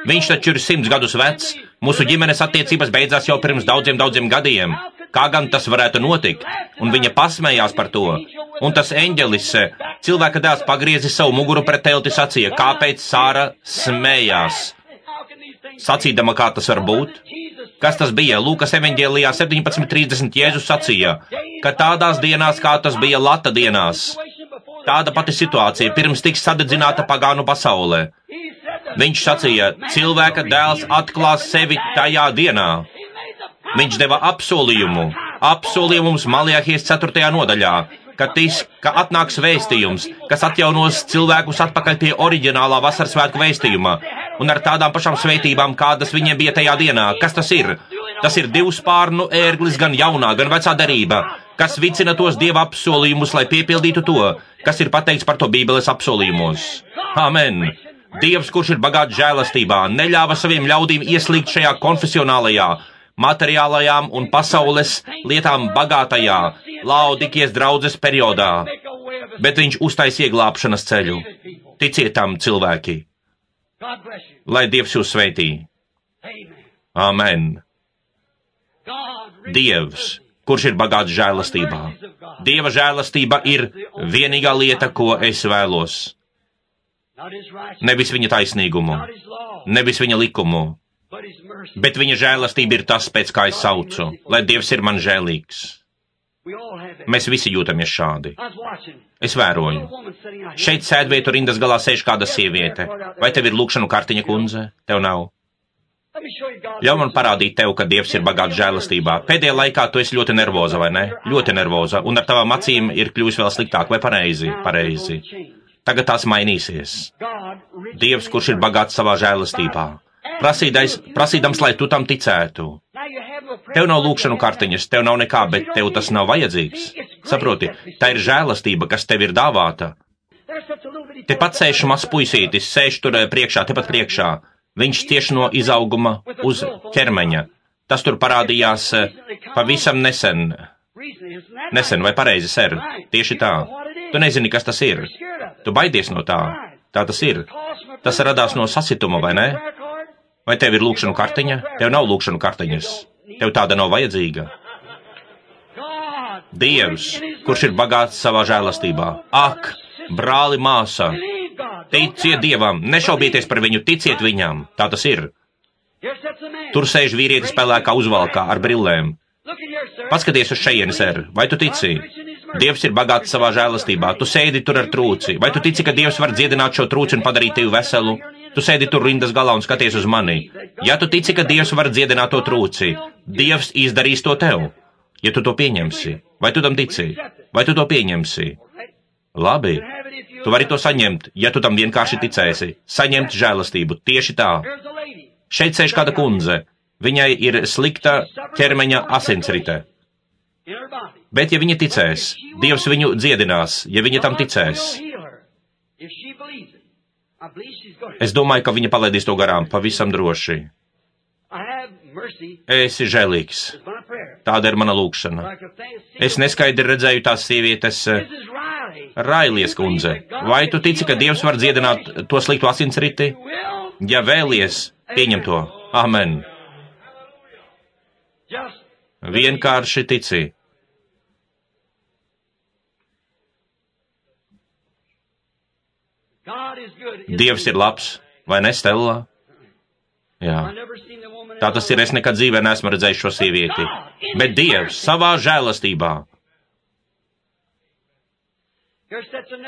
Viņš taču ir 100 gadus vecs, mūsu ģimenes attiecības beidzās jau pirms daudziem gadiem. Kā gan tas varētu notikt? Un viņa pasmējās par to. Un tas eņģelis, cilvēka dēls, pagriezi savu muguru pret telti, sacīja, kāpēc Sāra smējās? Sacīdama, kā tas var būt? Kas tas bija? Lūkas evaņģēlijā 17:30 Jēzus sacīja, ka tādās dienās, kā tas bija Lata dienās, tāda pati situācija pirms tiks sadedzināta pagānu pasaulē. Viņš sacīja, cilvēka dēls atklās sevi tajā dienā. Viņš deva apsolījumu. Apsolījums Maljāhijas 4. nodaļā, ka atnāks vēstījums, kas atjaunos cilvēkus atpakaļ pie oriģinālā vasarsvētku vēstījuma, un ar tādām pašām svētībām, kādas viņiem bija tajā dienā. Kas tas ir? Tas ir 2 spārnu ērglis, gan jaunā, gan vecā derība, kas vicina tos Dieva apsolījumus, lai piepildītu to, kas ir pateikts par to Bībeles apsolījumos. Amen! Dievs, kurš ir bagāts žēlastībā, neļāva saviem ļaudīm ieslīgt šajā konfesionālajā, materiālajām un pasaules lietām bagātajā Laodikies draudzes periodā, bet viņš uztaisīja glābšanas ceļu. Ticiet tam, cilvēki! Lai Dievs jūs sveitī! Amen! Dievs, kurš ir bagāts žēlastībā. Dieva žēlastība ir vienīgā lieta, ko es vēlos. Nevis viņa taisnīgumu, nevis viņa likumu, bet viņa žēlastība ir tas, pēc kā es saucu, lai Dievs ir man žēlīgs. Mēs visi jūtamies šādi. Es vēroju. Šeit sēdvietu rindas galā sēž kāda sieviete. Vai tev ir lūkšanu kartiņa, kundze? Tev nav. Ļauj man parādīt tev, ka Dievs ir bagāts žēlastībā. Pēdējā laikā tu esi ļoti nervoza, vai ne? Ļoti nervoza, un ar tavām acīm ir kļuvis vēl sliktāk, vai pareizi? Pareizi. Tagad tās mainīsies. Dievs, kurš ir bagāts savā žēlastībā. Prasīdams, lai tu tam ticētu. Tev nav lūkšanu kartiņas, tev nav nekā, bet tev tas nav vajadzīgs. Saproti, tā ir žēlastība, kas tev ir dāvāta. Tepat sēž mazs puisītis, sēž tur priekšā, tepat priekšā. Viņš tieši no izauguma uz ķermeņa. Tas tur parādījās pavisam nesen. Nesen, vai pareizi, ser? Tieši tā. Tu nezini, kas tas ir. Tu baidies no tā. Tā tas ir. Tas radās no sasituma, vai ne? Vai tev ir lūkšanu kartiņa? Tev nav lūkšanu kartiņas. Tev tāda nav vajadzīga. Dievs, kurš ir bagāts savā žēlastībā. Ak, brāli, māsa, ticiet Dievam, nešaubieties par viņu, ticiet viņam. Tā tas ir. Tur sēž vīrietis pelēkā uzvalkā ar brillēm. Paskaties uz šejieni, ser. Vai tu tici? Dievs ir bagāts savā žēlastībā. Tu sēdi tur ar trūci. Vai tu tici, ka Dievs var dziedināt šo trūci un padarīt tevi veselu? Tu sēdi tur rindas galā un skaties uz mani. Ja tu tici, ka Dievs var dziedināt to trūci, Dievs izdarīs to tev. Ja tu to pieņemsi. Vai tu tam tici? Vai tu to pieņemsi? Labi. Tu vari to saņemt, ja tu tam vienkārši ticēsi. Saņemt žēlastību. Tieši tā. Šeit sēž kāda kundze. Viņai ir slikta ķermeņa asinsrite. Bet, ja viņa ticēs, Dievs viņu dziedinās, ja viņa tam ticēs. Es domāju, ka viņa palaidīs to garām pavisam droši. Esi žēlīgs. Tāda ir mana lūkšana. Es neskaidri redzēju tās sievietes Railies kundze. Vai tu tici, ka Dievs var dziedināt to sliktu asinsriti? Ja vēlies, pieņem to. Amen. Vienkārši tici. Dievs ir labs, vai ne, Stella? Jā. Tā tas ir, es nekad dzīvē neesmu redzējis šo sievieti. Bet Dievs savā žēlastībā.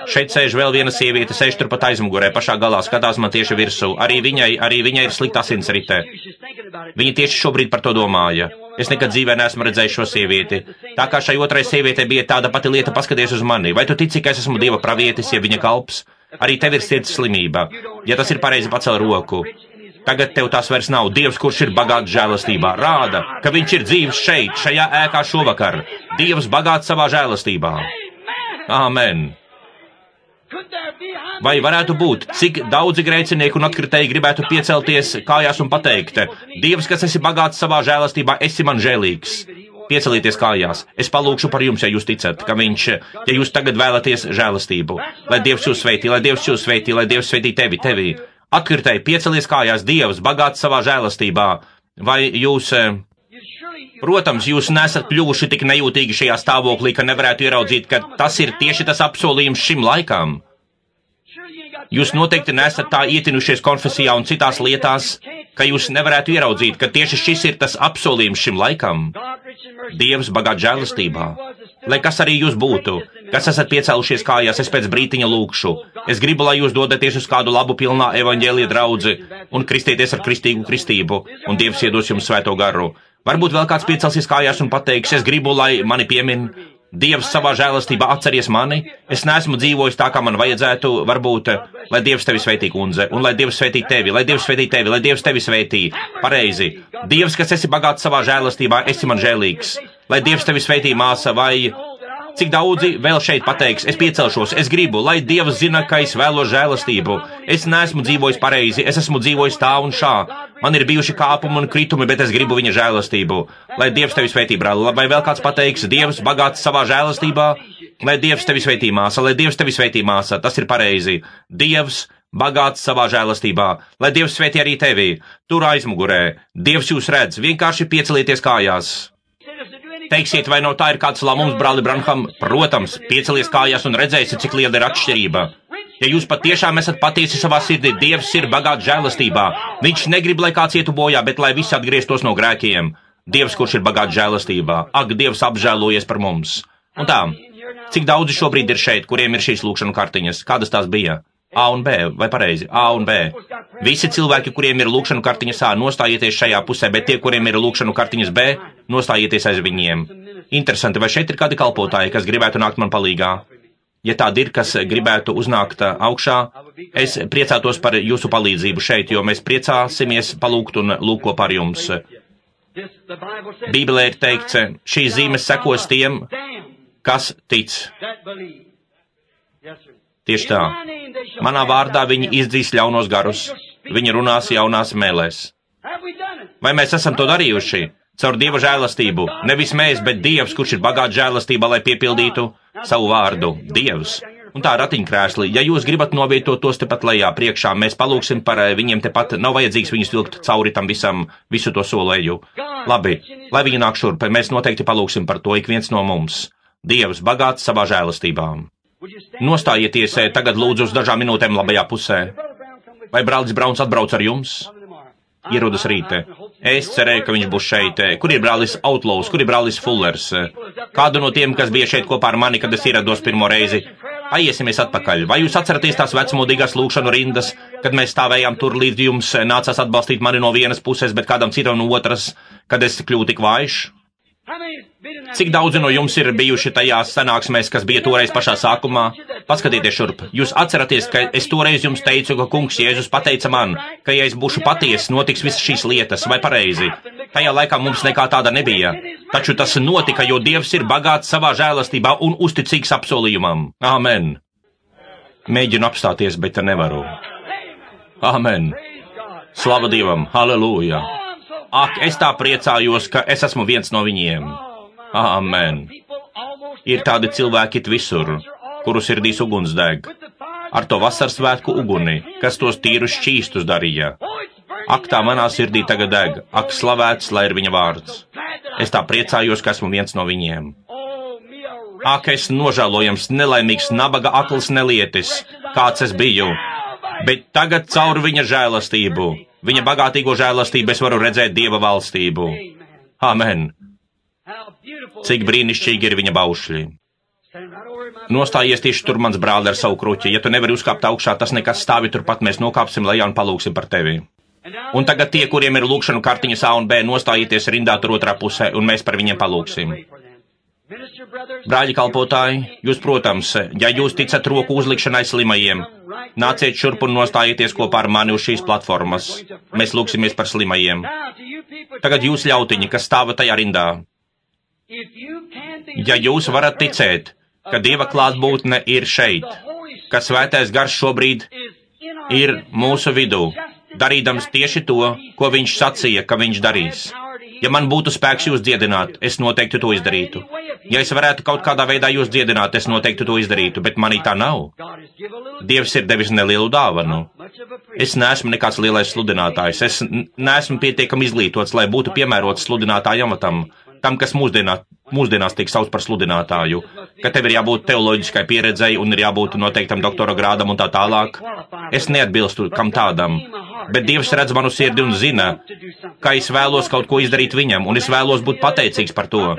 Šeit sēž vēl viena sieviete, sēž turpat aizmugurē, pašā galā, skatās man tieši virsū. Arī viņai ir slikta asinsrite. Viņa tieši šobrīd par to domāja. Es nekad dzīvē neesmu redzējis šo sievieti. Tā kā šai otrai sievietei bija tāda pati lieta, paskaties uz mani. Vai tu tici, ka es esmu Dieva pravietis, ja viņa kalps? Arī tev ir sirds slimība. Ja tas ir pareizi, pacel roku. Tagad tev tās vairs nav. Dievs, kurš ir bagāts žēlastībā, rāda, ka viņš ir dzīvs šeit, šajā ēkā šovakar. Dievs bagāts savā žēlastībā. Āmen. Vai varētu būt, cik daudzi grēcinieki un atkritēji gribētu piecelties kājās un pateikt, Dievs, kas esi bagāts savā žēlastībā, esi man žēlīgs. Piecelieties kājās. Es palūkšu par jums, ja jūs ticat, ka viņš, ja jūs tagad vēlaties žēlastību. Lai Dievs jūs sveitī, lai Dievs jūs sveitī, lai Dievs sveitī tevi. Atkritēji, piecelies kājās, Dievs bagāts savā žēlastībā. Vai jūs... Protams, jūs nesat kļuvuši tik nejūtīgi šajā stāvoklī, ka nevarētu ieraudzīt, ka tas ir tieši tas apsolījums šim laikam. Jūs noteikti nesat tā ietinušies konfesijā un citās lietās, ka jūs nevarētu ieraudzīt, ka tieši šis ir tas apsolījums šim laikam. Dievs bagāts žēlastībā. Lai kas arī jūs būtu, kas esat piecēlušies kājās, es pēc brītiņa lūkšu. Es gribu, lai jūs dodaties uz kādu labu pilnā evaņģēlija draudzi un kristieties ar kristīgu kristību, un Dievs iedos jums svēto garu. Varbūt vēl kāds piecelsies kājās un pateiks, es gribu, lai mani piemin. Dievs savā žēlastībā atceries mani. Es neesmu dzīvojis tā, kā man vajadzētu, varbūt, lai Dievs tevi sveitī, kundze, un lai Dievs sveitī tevi, lai Dievs sveitī tevi, lai Dievs tevi sveitī. Pareizi. Dievs, kas esi bagāts savā žēlastībā, esi man žēlīgs. Lai Dievs tevi sveitī, māsa, vai... Cik daudzi vēl šeit pateiks, es piecelšos, es gribu, lai Dievs zina, ka es vēlos žēlastību. Es neesmu dzīvojis pareizi, es esmu dzīvojis tā un šā. Man ir bijuši kāpumi un kritumi, bet es gribu viņa žēlastību. Lai Dievs tevi sveitī, brāl, vai vēl kāds pateiks, Dievs bagāts savā žēlastībā? Lai Dievs tevi sveitī, māsa, lai Dievs tevi sveitī, māsa, tas ir pareizi. Dievs bagāts savā žēlastībā. Lai Dievs sveitī arī tevi. Tur aizmugurē. Dievs jūs redz, vienkārši piecelieties kājās. Teiksiet, vai no tā ir kāds labums, brāli Branham? Protams, piecelies kājās un redzēsiet, cik liela ir atšķirība. Ja jūs patiešām esat patiesi savā sirdī, Dievs ir bagāts žēlastībā. Viņš negrib, lai kāds ietu bojā, bet lai visi atgrieztos no grēkiem. Dievs, kurš ir bagāts žēlastībā. Ak, Dievs apžēlojies par mums. Un tā, cik daudzi šobrīd ir šeit, kuriem ir šīs lūkšanu kartiņas? Kādas tās bija? A un B, vai pareizi? A un B. Visi cilvēki, kuriem ir lūkšanu kartiņas A, nostājieties šajā pusē, bet tie, kuriem ir lūkšanu kartiņas B, nostājieties aiz viņiem. Interesanti, vai šeit ir kādi kalpotāji, kas gribētu nākt man palīgā? Ja tādi ir, kas gribētu uznākt augšā, es priecātos par jūsu palīdzību šeit, jo mēs priecāsimies palūgt un lūko par jums. Bībelē ir teikts, šīs zīmes sekos tiem, kas tic. Tieši tā. Manā vārdā viņi izdzīs ļaunos garus. Viņi runās jaunās mēlēs. Vai mēs esam to darījuši? Caur Dieva žēlastību. Nevis mēs, bet Dievs, kurš ir bagāts žēlastībā, lai piepildītu savu vārdu. Dievs. Un tā ratiņkrēsli. Ja jūs gribat novietot tos tepat lejā priekšā, mēs palūksim par viņiem tepat. Nav vajadzīgs viņus vilkt cauri tam visam, visu to solēju. Labi, lai viņi nāk šurp, mēs noteikti palūksim par to ik viens no mums. Dievs bagāts savā žēlastībā. Nostājieties tagad lūdzu uz dažām minūtēm labajā pusē. Vai brālis Brauns atbrauc ar jums? Ierodas rīte. Es cerēju, ka viņš būs šeit. Kur ir brālis Outlaws, kur ir brālis Fullers? Kādu no tiem, kas bija šeit kopā ar mani, kad es ierados pirmo reizi? Aiesimies atpakaļ. Vai jūs atceraties tās vecmodīgās lūkšanu rindas, kad mēs stāvējām tur, līdz jums nācās atbalstīt mani no vienas puses, bet kādam citam no otras, kad es kļūtu tik vājš? Cik daudzi no jums ir bijuši tajās sanāksmēs, kas bija toreiz pašā sākumā? Paskatieties šurp. Jūs atceraties, ka es toreiz jums teicu, ka kungs Jēzus pateica man, ka ja es būšu patiesi, notiks visas šīs lietas, vai pareizi? Tajā laikā mums nekā tāda nebija. Taču tas notika, jo Dievs ir bagāts savā žēlastībā un uzticīgs apsolījumam. Āmen. Mēģinu apstāties, bet nevaru. Āmen. Slava Dievam. Halleluja. Ak, es tā priecājos, ka es esmu viens no viņiem. Āmen. Ir tādi cilvēki visur, kuru sirdīs uguns deg, ar to vasaras svētku uguni, kas tos tīrus šķīstus darīja. Ak, tā manā sirdī tagad deg, ak, slavēts, lai ir viņa vārds. Es tā priecājos, ka esmu viens no viņiem. Ak, es nožēlojams, nelaimīgs, nabaga, akls nelietis, kāds es biju, bet tagad caur viņa žēlastību, viņa bagātīgo žēlastību es varu redzēt Dieva valstību. Āmen. Cik brīnišķīgi ir viņa baušļi. Nostājies tieši tur, mans brāli, ar savu kruķi. Ja tu nevari uzkāpt augšā, tas nekas, stāvi turpat, mēs nokāpsim lejā un palūksim par tevi. Un tagad tie, kuriem ir lūkšanu kartiņas A un B, nostājieties rindā tur otrā pusē, un mēs par viņiem palūksim. Brāļi kalpotāji, jūs, protams, ja jūs ticat roku uzlikšanai slimajiem, nāciet šurp un nostājieties kopā ar mani uz šīs platformas. Mēs lūksimies par slimajiem. Tagad jūs ļautiņi, kas stāvat tajā rindā. Ja jūs varat ticēt, ka Dieva klātbūtne ir šeit, ka Svētais Gars šobrīd ir mūsu vidū, darīdams tieši to, ko viņš sacīja, ka viņš darīs. Ja man būtu spēks jūs dziedināt, es noteikti to izdarītu. Ja es varētu kaut kādā veidā jūs dziedināt, es noteikti to izdarītu, bet manī tā nav. Dievs ir devis nelielu dāvanu. Es neesmu nekāds lielais sludinātājs. Es neesmu pietiekami izglītots, lai būtu piemērots sludinātāja amatam, tam, kas mūsdienās tiek sauc par sludinātāju, ka tev ir jābūt teoloģiskai pieredzei un ir jābūt noteiktam doktora grādam un tā tālāk. Es neatbilstu kam tādam, bet Dievs redz manu sirdi un zina, ka es vēlos kaut ko izdarīt viņam, un es vēlos būt pateicīgs par to.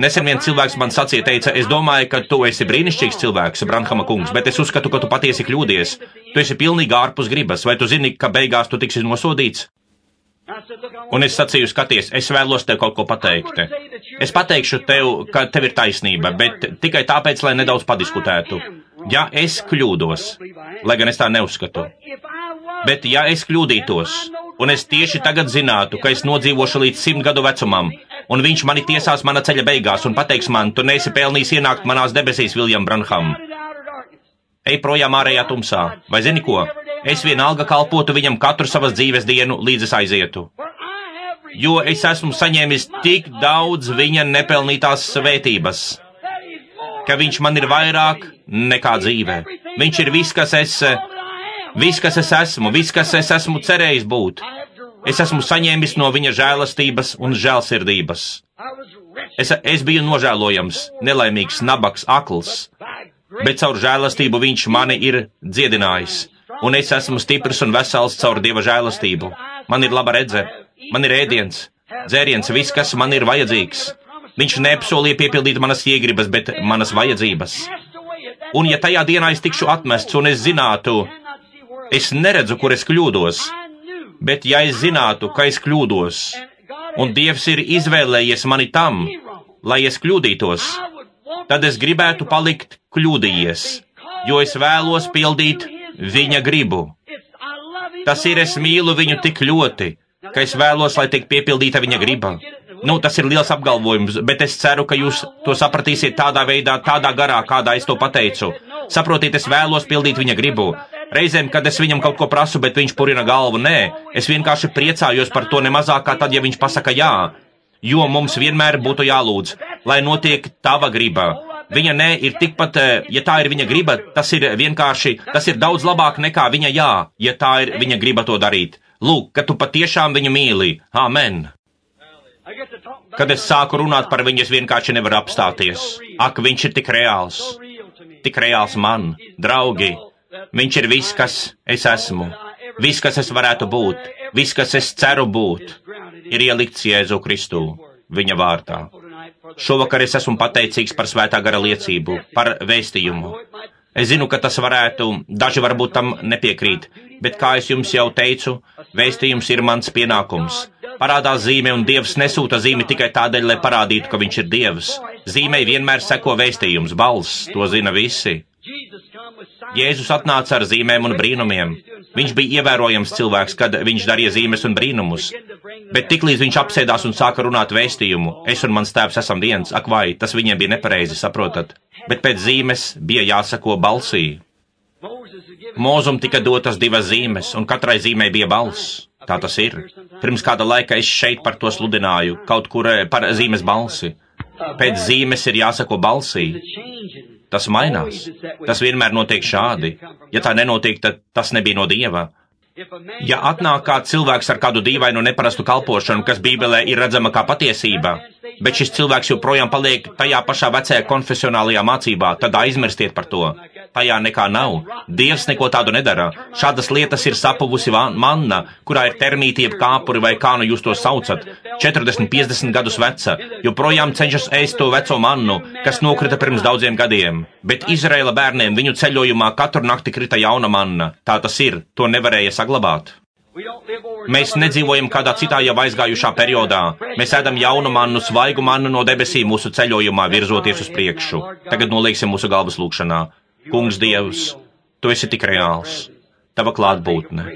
Nesen viens cilvēks man sacīja, teica, es domāju, ka tu esi brīnišķīgs cilvēks, Branhama kungs, bet es uzskatu, ka tu patiesi kļūdies. Tu esi pilnīgi ārpus gribas, vai tu zini, ka beigās tu tiksi nosodīts? Un es sacīju, skaties, es vēlos tev kaut ko pateikt. Es pateikšu tev, ka tev ir taisnība, bet tikai tāpēc, lai nedaudz padiskutētu. Ja es kļūdos, lai gan es tā neuzskatu, bet ja es kļūdītos, un es tieši tagad zinātu, ka es nodzīvošu līdz 100 gadu vecumam, un viņš mani tiesās mana ceļa beigās un pateiks man, tu neesi pelnījis ienākt manās debesīs, Viljam Branham. Ej projām ārējā tumsā, vai zini ko? Es vienalga kalpotu viņam katru savas dzīves dienu, līdz es aizietu. Jo es esmu saņēmis tik daudz viņa nepelnītās svētības, ka viņš man ir vairāk nekā dzīve. Viņš ir viss, kas es esmu, viss, kas es esmu cerējis būt. Es esmu saņēmis no viņa žēlastības un žēlsirdības. Es biju nožēlojams, nelaimīgs, nabaks, akls, bet caur žēlastību viņš mani ir dziedinājis. Un es esmu stiprs un vesels caur Dieva žēlastību. Man ir laba redze, man ir ēdiens, dzēriens, viss, kas man ir vajadzīgs. Viņš neapsolīja piepildīt manas iegribas, bet manas vajadzības. Un ja tajā dienā es tikšu atmests un es zinātu, es neredzu, kur es kļūdos, bet ja es zinātu, ka es kļūdos, un Dievs ir izvēlējies mani tam, lai es kļūdītos, tad es gribētu palikt kļūdījies, jo es vēlos pildīt viņa gribu. Tas ir, es mīlu viņu tik ļoti, ka es vēlos, lai tiek piepildīta viņa griba. Tas ir liels apgalvojums, bet es ceru, ka jūs to sapratīsiet tādā veidā, tādā garā, kādā es to pateicu. Saprotiet, es vēlos pildīt viņa gribu. Reizēm, kad es viņam kaut ko prasu, bet viņš purina galvu, nē, es vienkārši priecājos par to nemazāk kā tad, ja viņš pasaka jā. Jo mums vienmēr būtu jālūdz, lai notiek tava griba. Viņa nē ir tikpat, ja tā ir viņa griba, tas ir vienkārši, tas ir daudz labāk nekā viņa jā, ja tā ir viņa griba to darīt. Lūk, ka tu patiešām viņu mīli. Amen. Kad es sāku runāt par viņu, es vienkārši nevaru apstāties. Ak, viņš ir tik reāls man, draugi. Viņš ir viss, kas es esmu, viss, kas es varētu būt, viss, kas es ceru būt, ir ielikts Jēzu Kristu, viņa vārdā. Šovakar es esmu pateicīgs par Svētā gara liecību, par vēstījumu. Es zinu, ka tas daži varbūt tam nepiekrīt, bet kā es jums jau teicu, vēstījums ir mans pienākums. Parādās zīme, un Dievs nesūta zīmi tikai tādēļ, lai parādītu, ka viņš ir Dievs. Zīmei vienmēr seko vēstījums, balss, to zina visi. Jēzus atnāca ar zīmēm un brīnumiem. Viņš bija ievērojams cilvēks, kad viņš darīja zīmes un brīnumus. Bet tiklīdz viņš apsēdās un sāka runāt vēstījumu, es un mans tēvs esam viens, ak vai, tas viņiem bija nepareizi, saprotat? Bet pēc zīmes bija jāsako balsī. Mūzum tika dotas 2 zīmes, un katrai zīmei bija balss. Tā tas ir. Pirms kāda laika es šeit par to sludināju, kaut kur par zīmes balsi. Pēc zīmes ir jāsako balsī. Tas mainās. Tas vienmēr notiek šādi. Ja tā nenotiek, tad tas nebija no Dieva. Ja atnāk kāds cilvēks ar kādu dīvainu neparastu kalpošanu, kas Bībelē ir redzama kā patiesība, bet šis cilvēks joprojām paliek tajā pašā vecajā konfesionālajā mācībā, tad aizmirstiet par to. Tajā nekā nav. Dievs neko tādu nedara. Šādas lietas ir sapuvusi manna, kurā ir termīti jeb kāpuri vai kā nu jūs to saucat. 40, 50 gadus veca, joprojām cenšas ēst to veco mannu, kas nokrita pirms daudziem gadiem. Bet Izraēla bērniem viņu ceļojumā katru nakti krita jauna manna. Tā tas ir. To nevarēja saglabāt. Mēs nedzīvojam kādā citā jau aizgājušā periodā. Mēs ēdam jaunu mannu, svaigu mannu no debesīm mūsu ceļojumā, virzoties uz priekšu. Tagad nolieksim mūsu galvas lūkšanā. Kungs Dievs, tu esi tik reāls. Tava klātbūtne.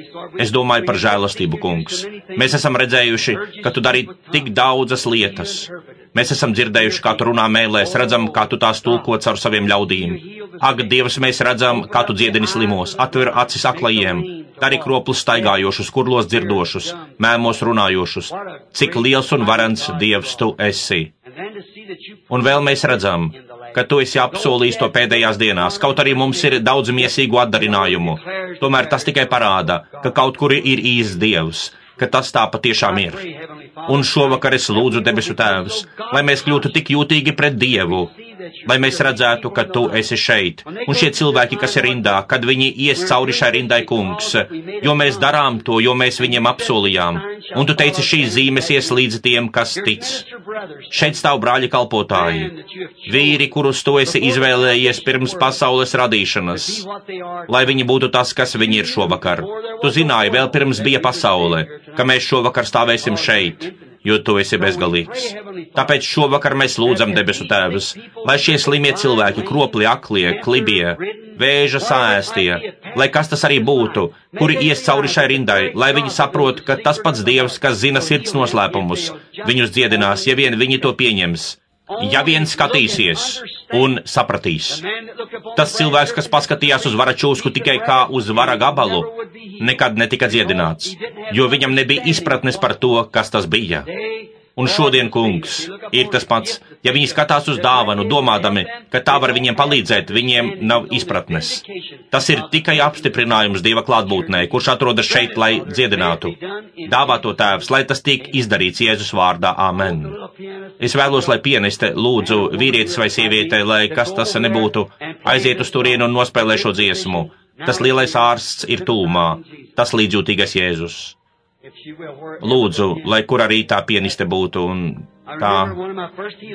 Es domāju par žēlastību, kungs. Mēs esam redzējuši, ka tu dari tik daudzas lietas. Mēs esam dzirdējuši, kā tu runā mēlēs, redzam, kā tu tās tulko caur saviem ļaudīm. Ak, Dievs, mēs redzam, kā tu dziedini slimos, atver acis aklajiem, dari kroplus staigājošus, kurlos dzirdošus, mēmos runājošus. Cik liels un varens Dievs tu esi. Un vēl mēs redzam, ka tu esi apsolījis to pēdējās dienās, kaut arī mums ir daudz miesīgu atdarinājumu. Tomēr tas tikai parāda, ka kaut kur ir īsts Dievs, ka tas tā patiešām ir. Un šovakar es lūdzu debesu Tēvs, lai mēs kļūtu tik jūtīgi pret Dievu, lai mēs redzētu, ka tu esi šeit. Un šie cilvēki, kas ir rindā, kad viņi ies cauri šai rindai, kungs, jo mēs darām to, jo mēs viņiem apsolījām. Un tu teici, šīs zīmes ies līdz tiem, kas tic. Šeit stāv brāļi kalpotāji, vīri, kurus tu esi izvēlējies pirms pasaules radīšanas, lai viņi būtu tas, kas viņi ir šovakar. Tu zināji, vēl pirms bija pasaule, ka mēs šovakar stāvēsim šeit, jo tu esi bezgalīgs. Tāpēc šovakar mēs lūdzam debesu Tēvs, lai šie slimie cilvēki, kropli, aklie, klibie, vēža sāēstie, lai kas tas arī būtu, kuri ies cauri šai rindai, lai viņi saprot, ka tas pats Dievs, kas zina sirds noslēpumus, viņus dziedinās, ja vien viņi to pieņems. Ja vien skatīsies un sapratīs. Tas cilvēks, kas paskatījās uz vara čūsku tikai kā uz vara gabalu, nekad netika dziedināts, jo viņam nebija izpratnes par to, kas tas bija. Un šodien, kungs, ir tas pats, ja viņi skatās uz dāvanu, domādami, ka tā var viņiem palīdzēt, viņiem nav izpratnes. Tas ir tikai apstiprinājums Dieva klātbūtnē, kurš atrodas šeit, lai dziedinātu. Dāvā to Tēvs, lai tas tiek izdarīts Jēzus vārdā. Āmen. Es vēlos, lai pianiste lūdzu vīrietis vai sieviete, lai kas tas nebūtu, aiziet uz turienu un nospēlē šo dziesmu. Tas lielais ārsts ir tūmā, tas līdzjūtīgais Jēzus. Lūdzu, lai kur arī tā pianiste būtu un tā.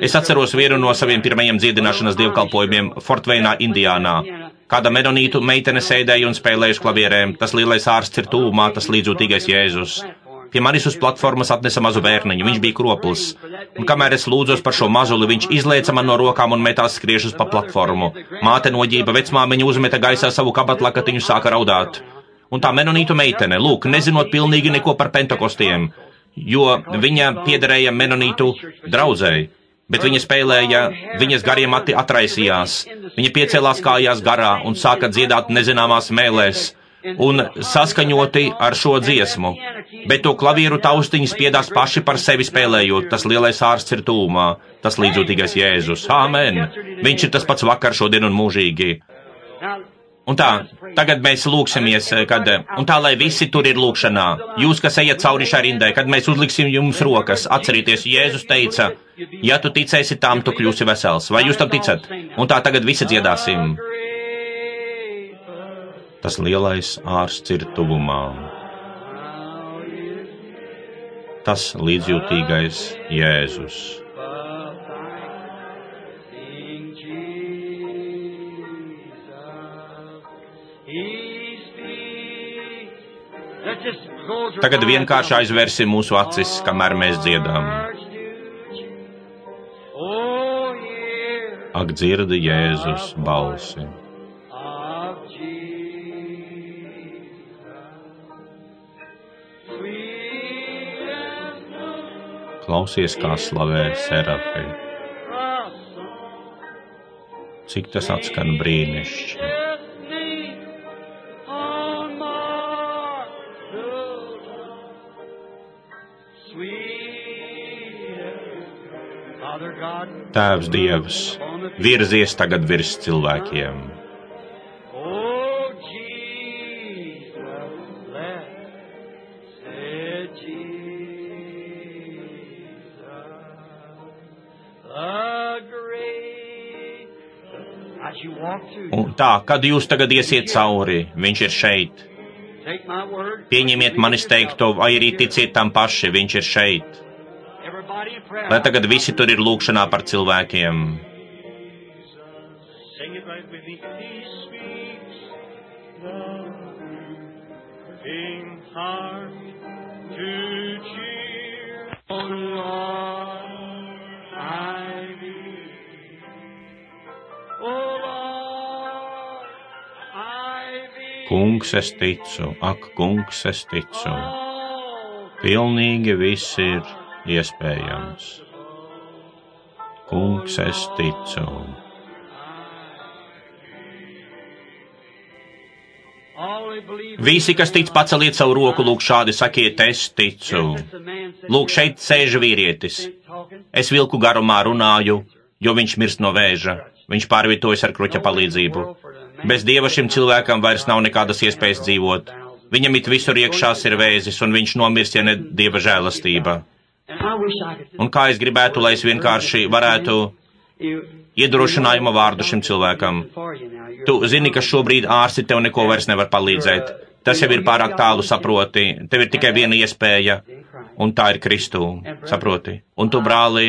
Es atceros vienu no saviem pirmajiem dziedināšanas dievkalpojumiem Fortveinā, Indiānā. Kāda menonītu meitene sēdēja un spēlēja uz klavierēm, tas lielais ārsts ir tūmā, tas līdzjūtīgais Jēzus. Pie manis uz platformas atnesa mazu bērniņu, viņš bija kroplis. Un kamēr es lūdzos par šo mazuli, viņš izlēca man no rokām un metās skriešus pa platformu. Māte noģība, vecmāmiņa uzmeta gaisā savu kabatlakatiņu, sāka raudāt. Un tā menonītu meitene, lūk, nezinot pilnīgi neko par pentekostiem, jo viņa piederēja menonītu draudzei, bet viņa spēlēja, viņas garie mati atraisījās, viņa piecēlās kājās garā un sāka dziedāt nezināmās mēlēs un saskaņoti ar šo dziesmu, bet to klavieru taustiņi spiedās paši par sevi spēlējot, tas lielais ārsts ir tūmā, tas līdzjūtīgais Jēzus, āmen, viņš ir tas pats vakar, šodien un mūžīgi. Un tā, tagad mēs lūksimies, un tā, lai visi tur ir lūkšanā, jūs, kas ejat cauri šai rindai, kad mēs uzliksim jums rokas, atcerieties, Jēzus teica, ja tu ticēsi tam, tu kļūsi vesels, vai jūs tam ticat? Un tā tagad visi dziedāsim. Tas lielais ārsts ir tuvumā. Tas līdzjūtīgais Jēzus. Tagad vienkārši aizvērsim mūsu acis, kamēr mēs dziedām. Ak, dzirdi Jēzus balsi. Klausies, kā slavē serafi. Cik tas atskan brīnišķi. Tēvs Dievs, virzies tagad virs cilvēkiem. Un tā, kad jūs tagad iesiet cauri, viņš ir šeit. Pieņemiet manis teikto, vai arī ticiet tam paši, viņš ir šeit. Lai tagad visi tur ir lūkšanā par cilvēkiem. Kungs, es ticu, ak, kungs, es ticu. Pilnīgi viss ir iespējams. Kungs, es ticu. Visi, kas tic, paceliet savu roku, lūk šādi sakiet, es ticu. Lūk, šeit sēž vīrietis. Es vilku garumā runāju, jo viņš mirst no vēža. Viņš pārvietojas ar kruķa palīdzību. Bez Dieva šim cilvēkam vairs nav nekādas iespējas dzīvot. Viņam it visur iekšās ir vēzis, un viņš nomirst, ja ne Dieva žēlastība. Un kā es gribētu, lai es vienkārši varētu iedrošinājuma vārdu šim cilvēkam. Tu zini, ka šobrīd ārsti tev neko vairs nevar palīdzēt. Tas jau ir pārāk tālu, saproti. Tev ir tikai viena iespēja, un tā ir Kristū, saproti. Un tu, brāli,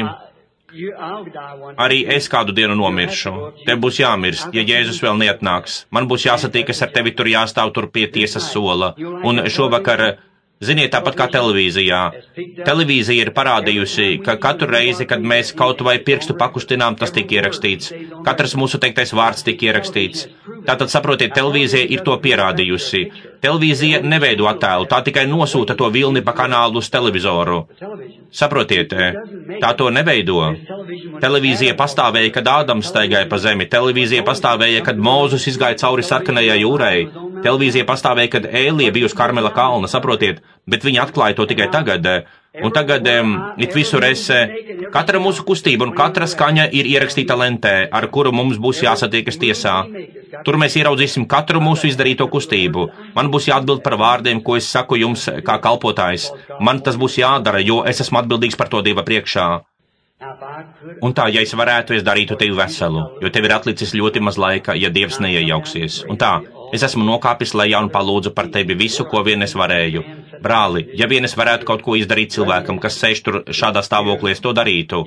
arī es kādu dienu nomiršu. Tev būs jāmirst, ja Jēzus vēl neatnāks. Man būs jāsatiekas ar tevi, tur jāstāv tur pie tiesas sola. Un šovakar, ziniet, tāpat kā televīzijā. Televīzija ir parādījusi, ka katru reizi, kad mēs kaut vai pirkstu pakustinām, tas tiek ierakstīts. Katrs mūsu teiktais vārds tiek ierakstīts. Tātad, saprotiet, televīzija ir to pierādījusi. Televīzija neveido attēlu, tā tikai nosūta to vilni pa kanālu uz televizoru. Saprotiet, tā to neveido. Televīzija pastāvēja, kad Ādams staigāja pa zemi. Televīzija pastāvēja, kad Mūzus izgāja cauri sarkanajai jūrai. Televīzija pastāvēja, kad Ēlija bija uz Karmela kalna, saprotiet, bet viņi atklāja to tikai tagad. Un tagad it visur katra mūsu kustība un katra skaņa ir ierakstīta lentē, ar kuru mums būs jāsatiekas tiesā. Tur mēs ieraudzīsim katru mūsu izdarīto kustību. Man būs jāatbild par vārdiem, ko es saku jums kā kalpotājs. Man tas būs jādara, jo es esmu atbildīgs par to Dieva priekšā. Un tā, ja es varētu, es darītu tevi veselu, jo tev ir atlicis ļoti maz laika, ja Dievs neiejauksies. Un tā, es esmu nokāpis lejā un palūdzu par tevi visu, ko vien es varēju. Brāli, ja vien es varētu kaut ko izdarīt cilvēkam, kas sēž tur šādā stāvoklī, es to darītu.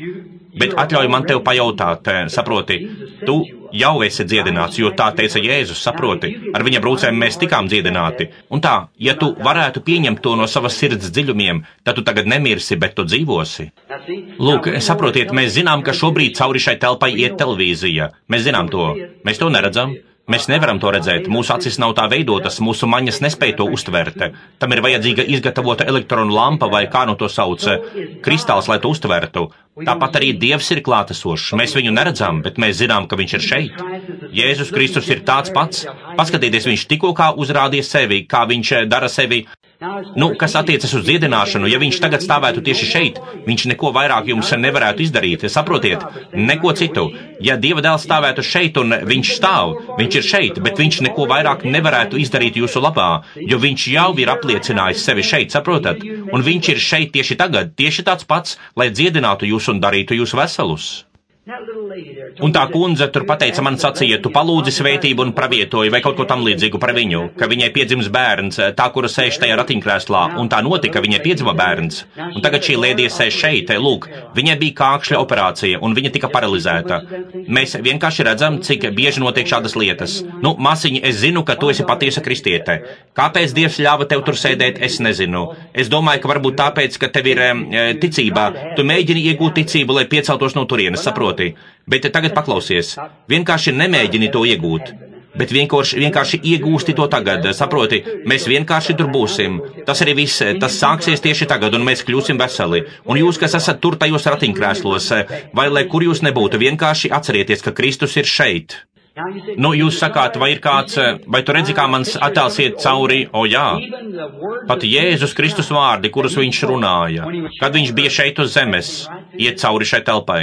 Bet atļauj man tev pajautāt, saproti, tu jau esi dziedināts, jo tā teica Jēzus, saproti, ar viņa brūcēm mēs tikām dziedināti. Un tā, ja tu varētu pieņemt to no savas sirds dziļumiem, tad tu tagad nemirsi, bet tu dzīvosi. Lūk, saprotiet, mēs zinām, ka šobrīd cauri šai telpai iet televīzija. Mēs zinām to. Mēs to neredzam. Mēs nevaram to redzēt, mūsu acis nav tā veidotas, mūsu maņas nespēj to uztvert. Tam ir vajadzīga izgatavota elektronu lampa vai kā no to sauc, kristāls, lai to uztvertu. Tāpat arī Dievs ir klātesošs. Mēs viņu neredzam, bet mēs zinām, ka viņš ir šeit. Jēzus Kristus ir tāds pats. Paskatieties, viņš tikko kā uzrādīja sevi, kā viņš dara sevi. Kas attiecas uz dziedināšanu, ja viņš tagad stāvētu tieši šeit, viņš neko vairāk jums nevarētu izdarīt. Saprotiet, neko citu. Ja Dieva dēls stāvētu šeit un viņš stāv, viņš ir šeit, bet viņš neko vairāk nevarētu izdarīt jūsu labā, jo viņš jau ir apliecinājis sevi šeit, saprotat? Un viņš ir šeit tieši tagad, tieši tāds pats, lai dziedinātu jūs un darītu jūs veselus. Un tā kundze tur pateica, man sacīja, tu palūdzi svētību un pravietoji vai kaut ko tam līdzīgu par viņu, ka viņai piedzims bērns, tā, kura sēž tajā ratiņkrēslā, un tā notika, viņai piedzima bērns. Un tagad šī lēdija sēž šeit, lūk, viņai bija kākšļa operācija, un viņa tika paralizēta. Mēs vienkārši redzam, cik bieži notiek šādas lietas. Māsiņa, es zinu, ka tu esi patiesa kristiete. Kāpēc Dievs ļāva tev tur sēdēt, es nezinu. Es domāju, ka varbūt tāpēc, ka tev ir ticībā. Tu mēģini iegūt ticību, lai pieceltos no turienes, saproti. Bet tagad paklausies, vienkārši nemēģini to iegūt, bet vienkārši iegūsti to tagad, saproti, mēs vienkārši tur būsim. Tas arī viss, tas sāksies tieši tagad, un mēs kļūsim veseli. Un jūs, kas esat tur tajos ratiņkrēslos, vai lai kur jūs nebūtu, vienkārši atcerieties, ka Kristus ir šeit. Jūs sakāt, vai ir kāds, vai tu redzi, kā mans attēls iet cauri? Jā, pat Jēzus Kristus vārdi, kurus viņš runāja, kad viņš bija šeit uz zemes, iet cauri šai telpai.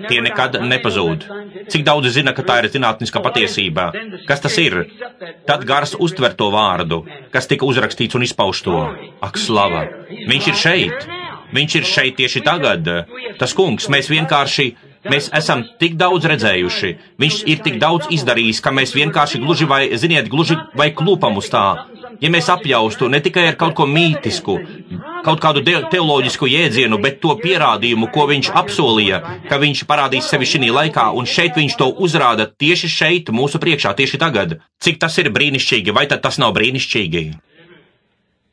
Tie nekad nepazūd. Cik daudzi zina, ka tā ir zinātniska patiesība? Kas tas ir? Tad gars uztver to vārdu, kas tika uzrakstīts un izpauž to. Ak, slava! Viņš ir šeit! Viņš ir šeit tieši tagad! Tas kungs, mēs esam tik daudz redzējuši, viņš ir tik daudz izdarījis, ka mēs vienkārši gluži vai klūpam uz tā. Ja mēs apjaustu ne tikai ar kaut ko mītisku, kaut kādu teoloģisku jēdzienu, bet to pierādījumu, ko viņš apsolīja, ka viņš parādīs sevi šī laikā, un šeit viņš to uzrāda tieši šeit, mūsu priekšā, tieši tagad. Cik tas ir brīnišķīgi, vai tad tas nav brīnišķīgi?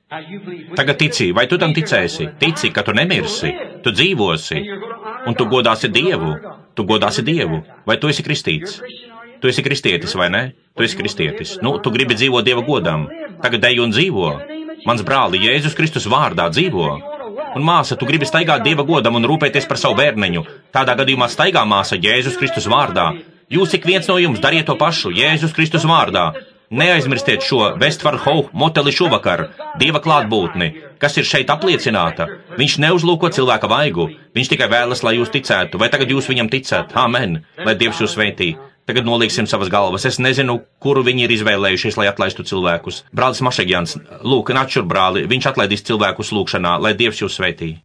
Tagad tici, vai tu tam ticēsi? Tici, ka tu nemirsi, tu dzīvosi, un tu godāsi Dievu. Vai tu esi kristīts? Tu esi kristietis, vai ne? Tu esi kristietis. Tu gribi dzīvot Dieva godam. Tagad ej un dzīvo. Mans brāli, Jēzus Kristus vārdā dzīvo. Un māsa, tu gribi staigāt Dieva godam un rūpēties par savu bērneņu. Tādā gadījumā staigā māsa Jēzus Kristus vārdā. Jūs ik viens no jums dariet to pašu Jēzus Kristus vārdā. Neaizmirstiet šo Vestvarhau moteli šovakar, Dieva klātbūtni, kas ir šeit apliecināta. Viņš neuzlūko cilvēka vaigu, viņš tikai vēlas, lai jūs ticētu, vai tagad jūs viņam ticat. Āmen, lai Dievs jūs svētī. Tagad nolieksim savas galvas. Es nezinu, kuru viņi ir izvēlējušies, lai atlaistu cilvēkus. Brālis Mašegjans, lūk, nāc šur, brāli, viņš atlaidīs cilvēkus lūkšanā, lai Dievs jūs svētī.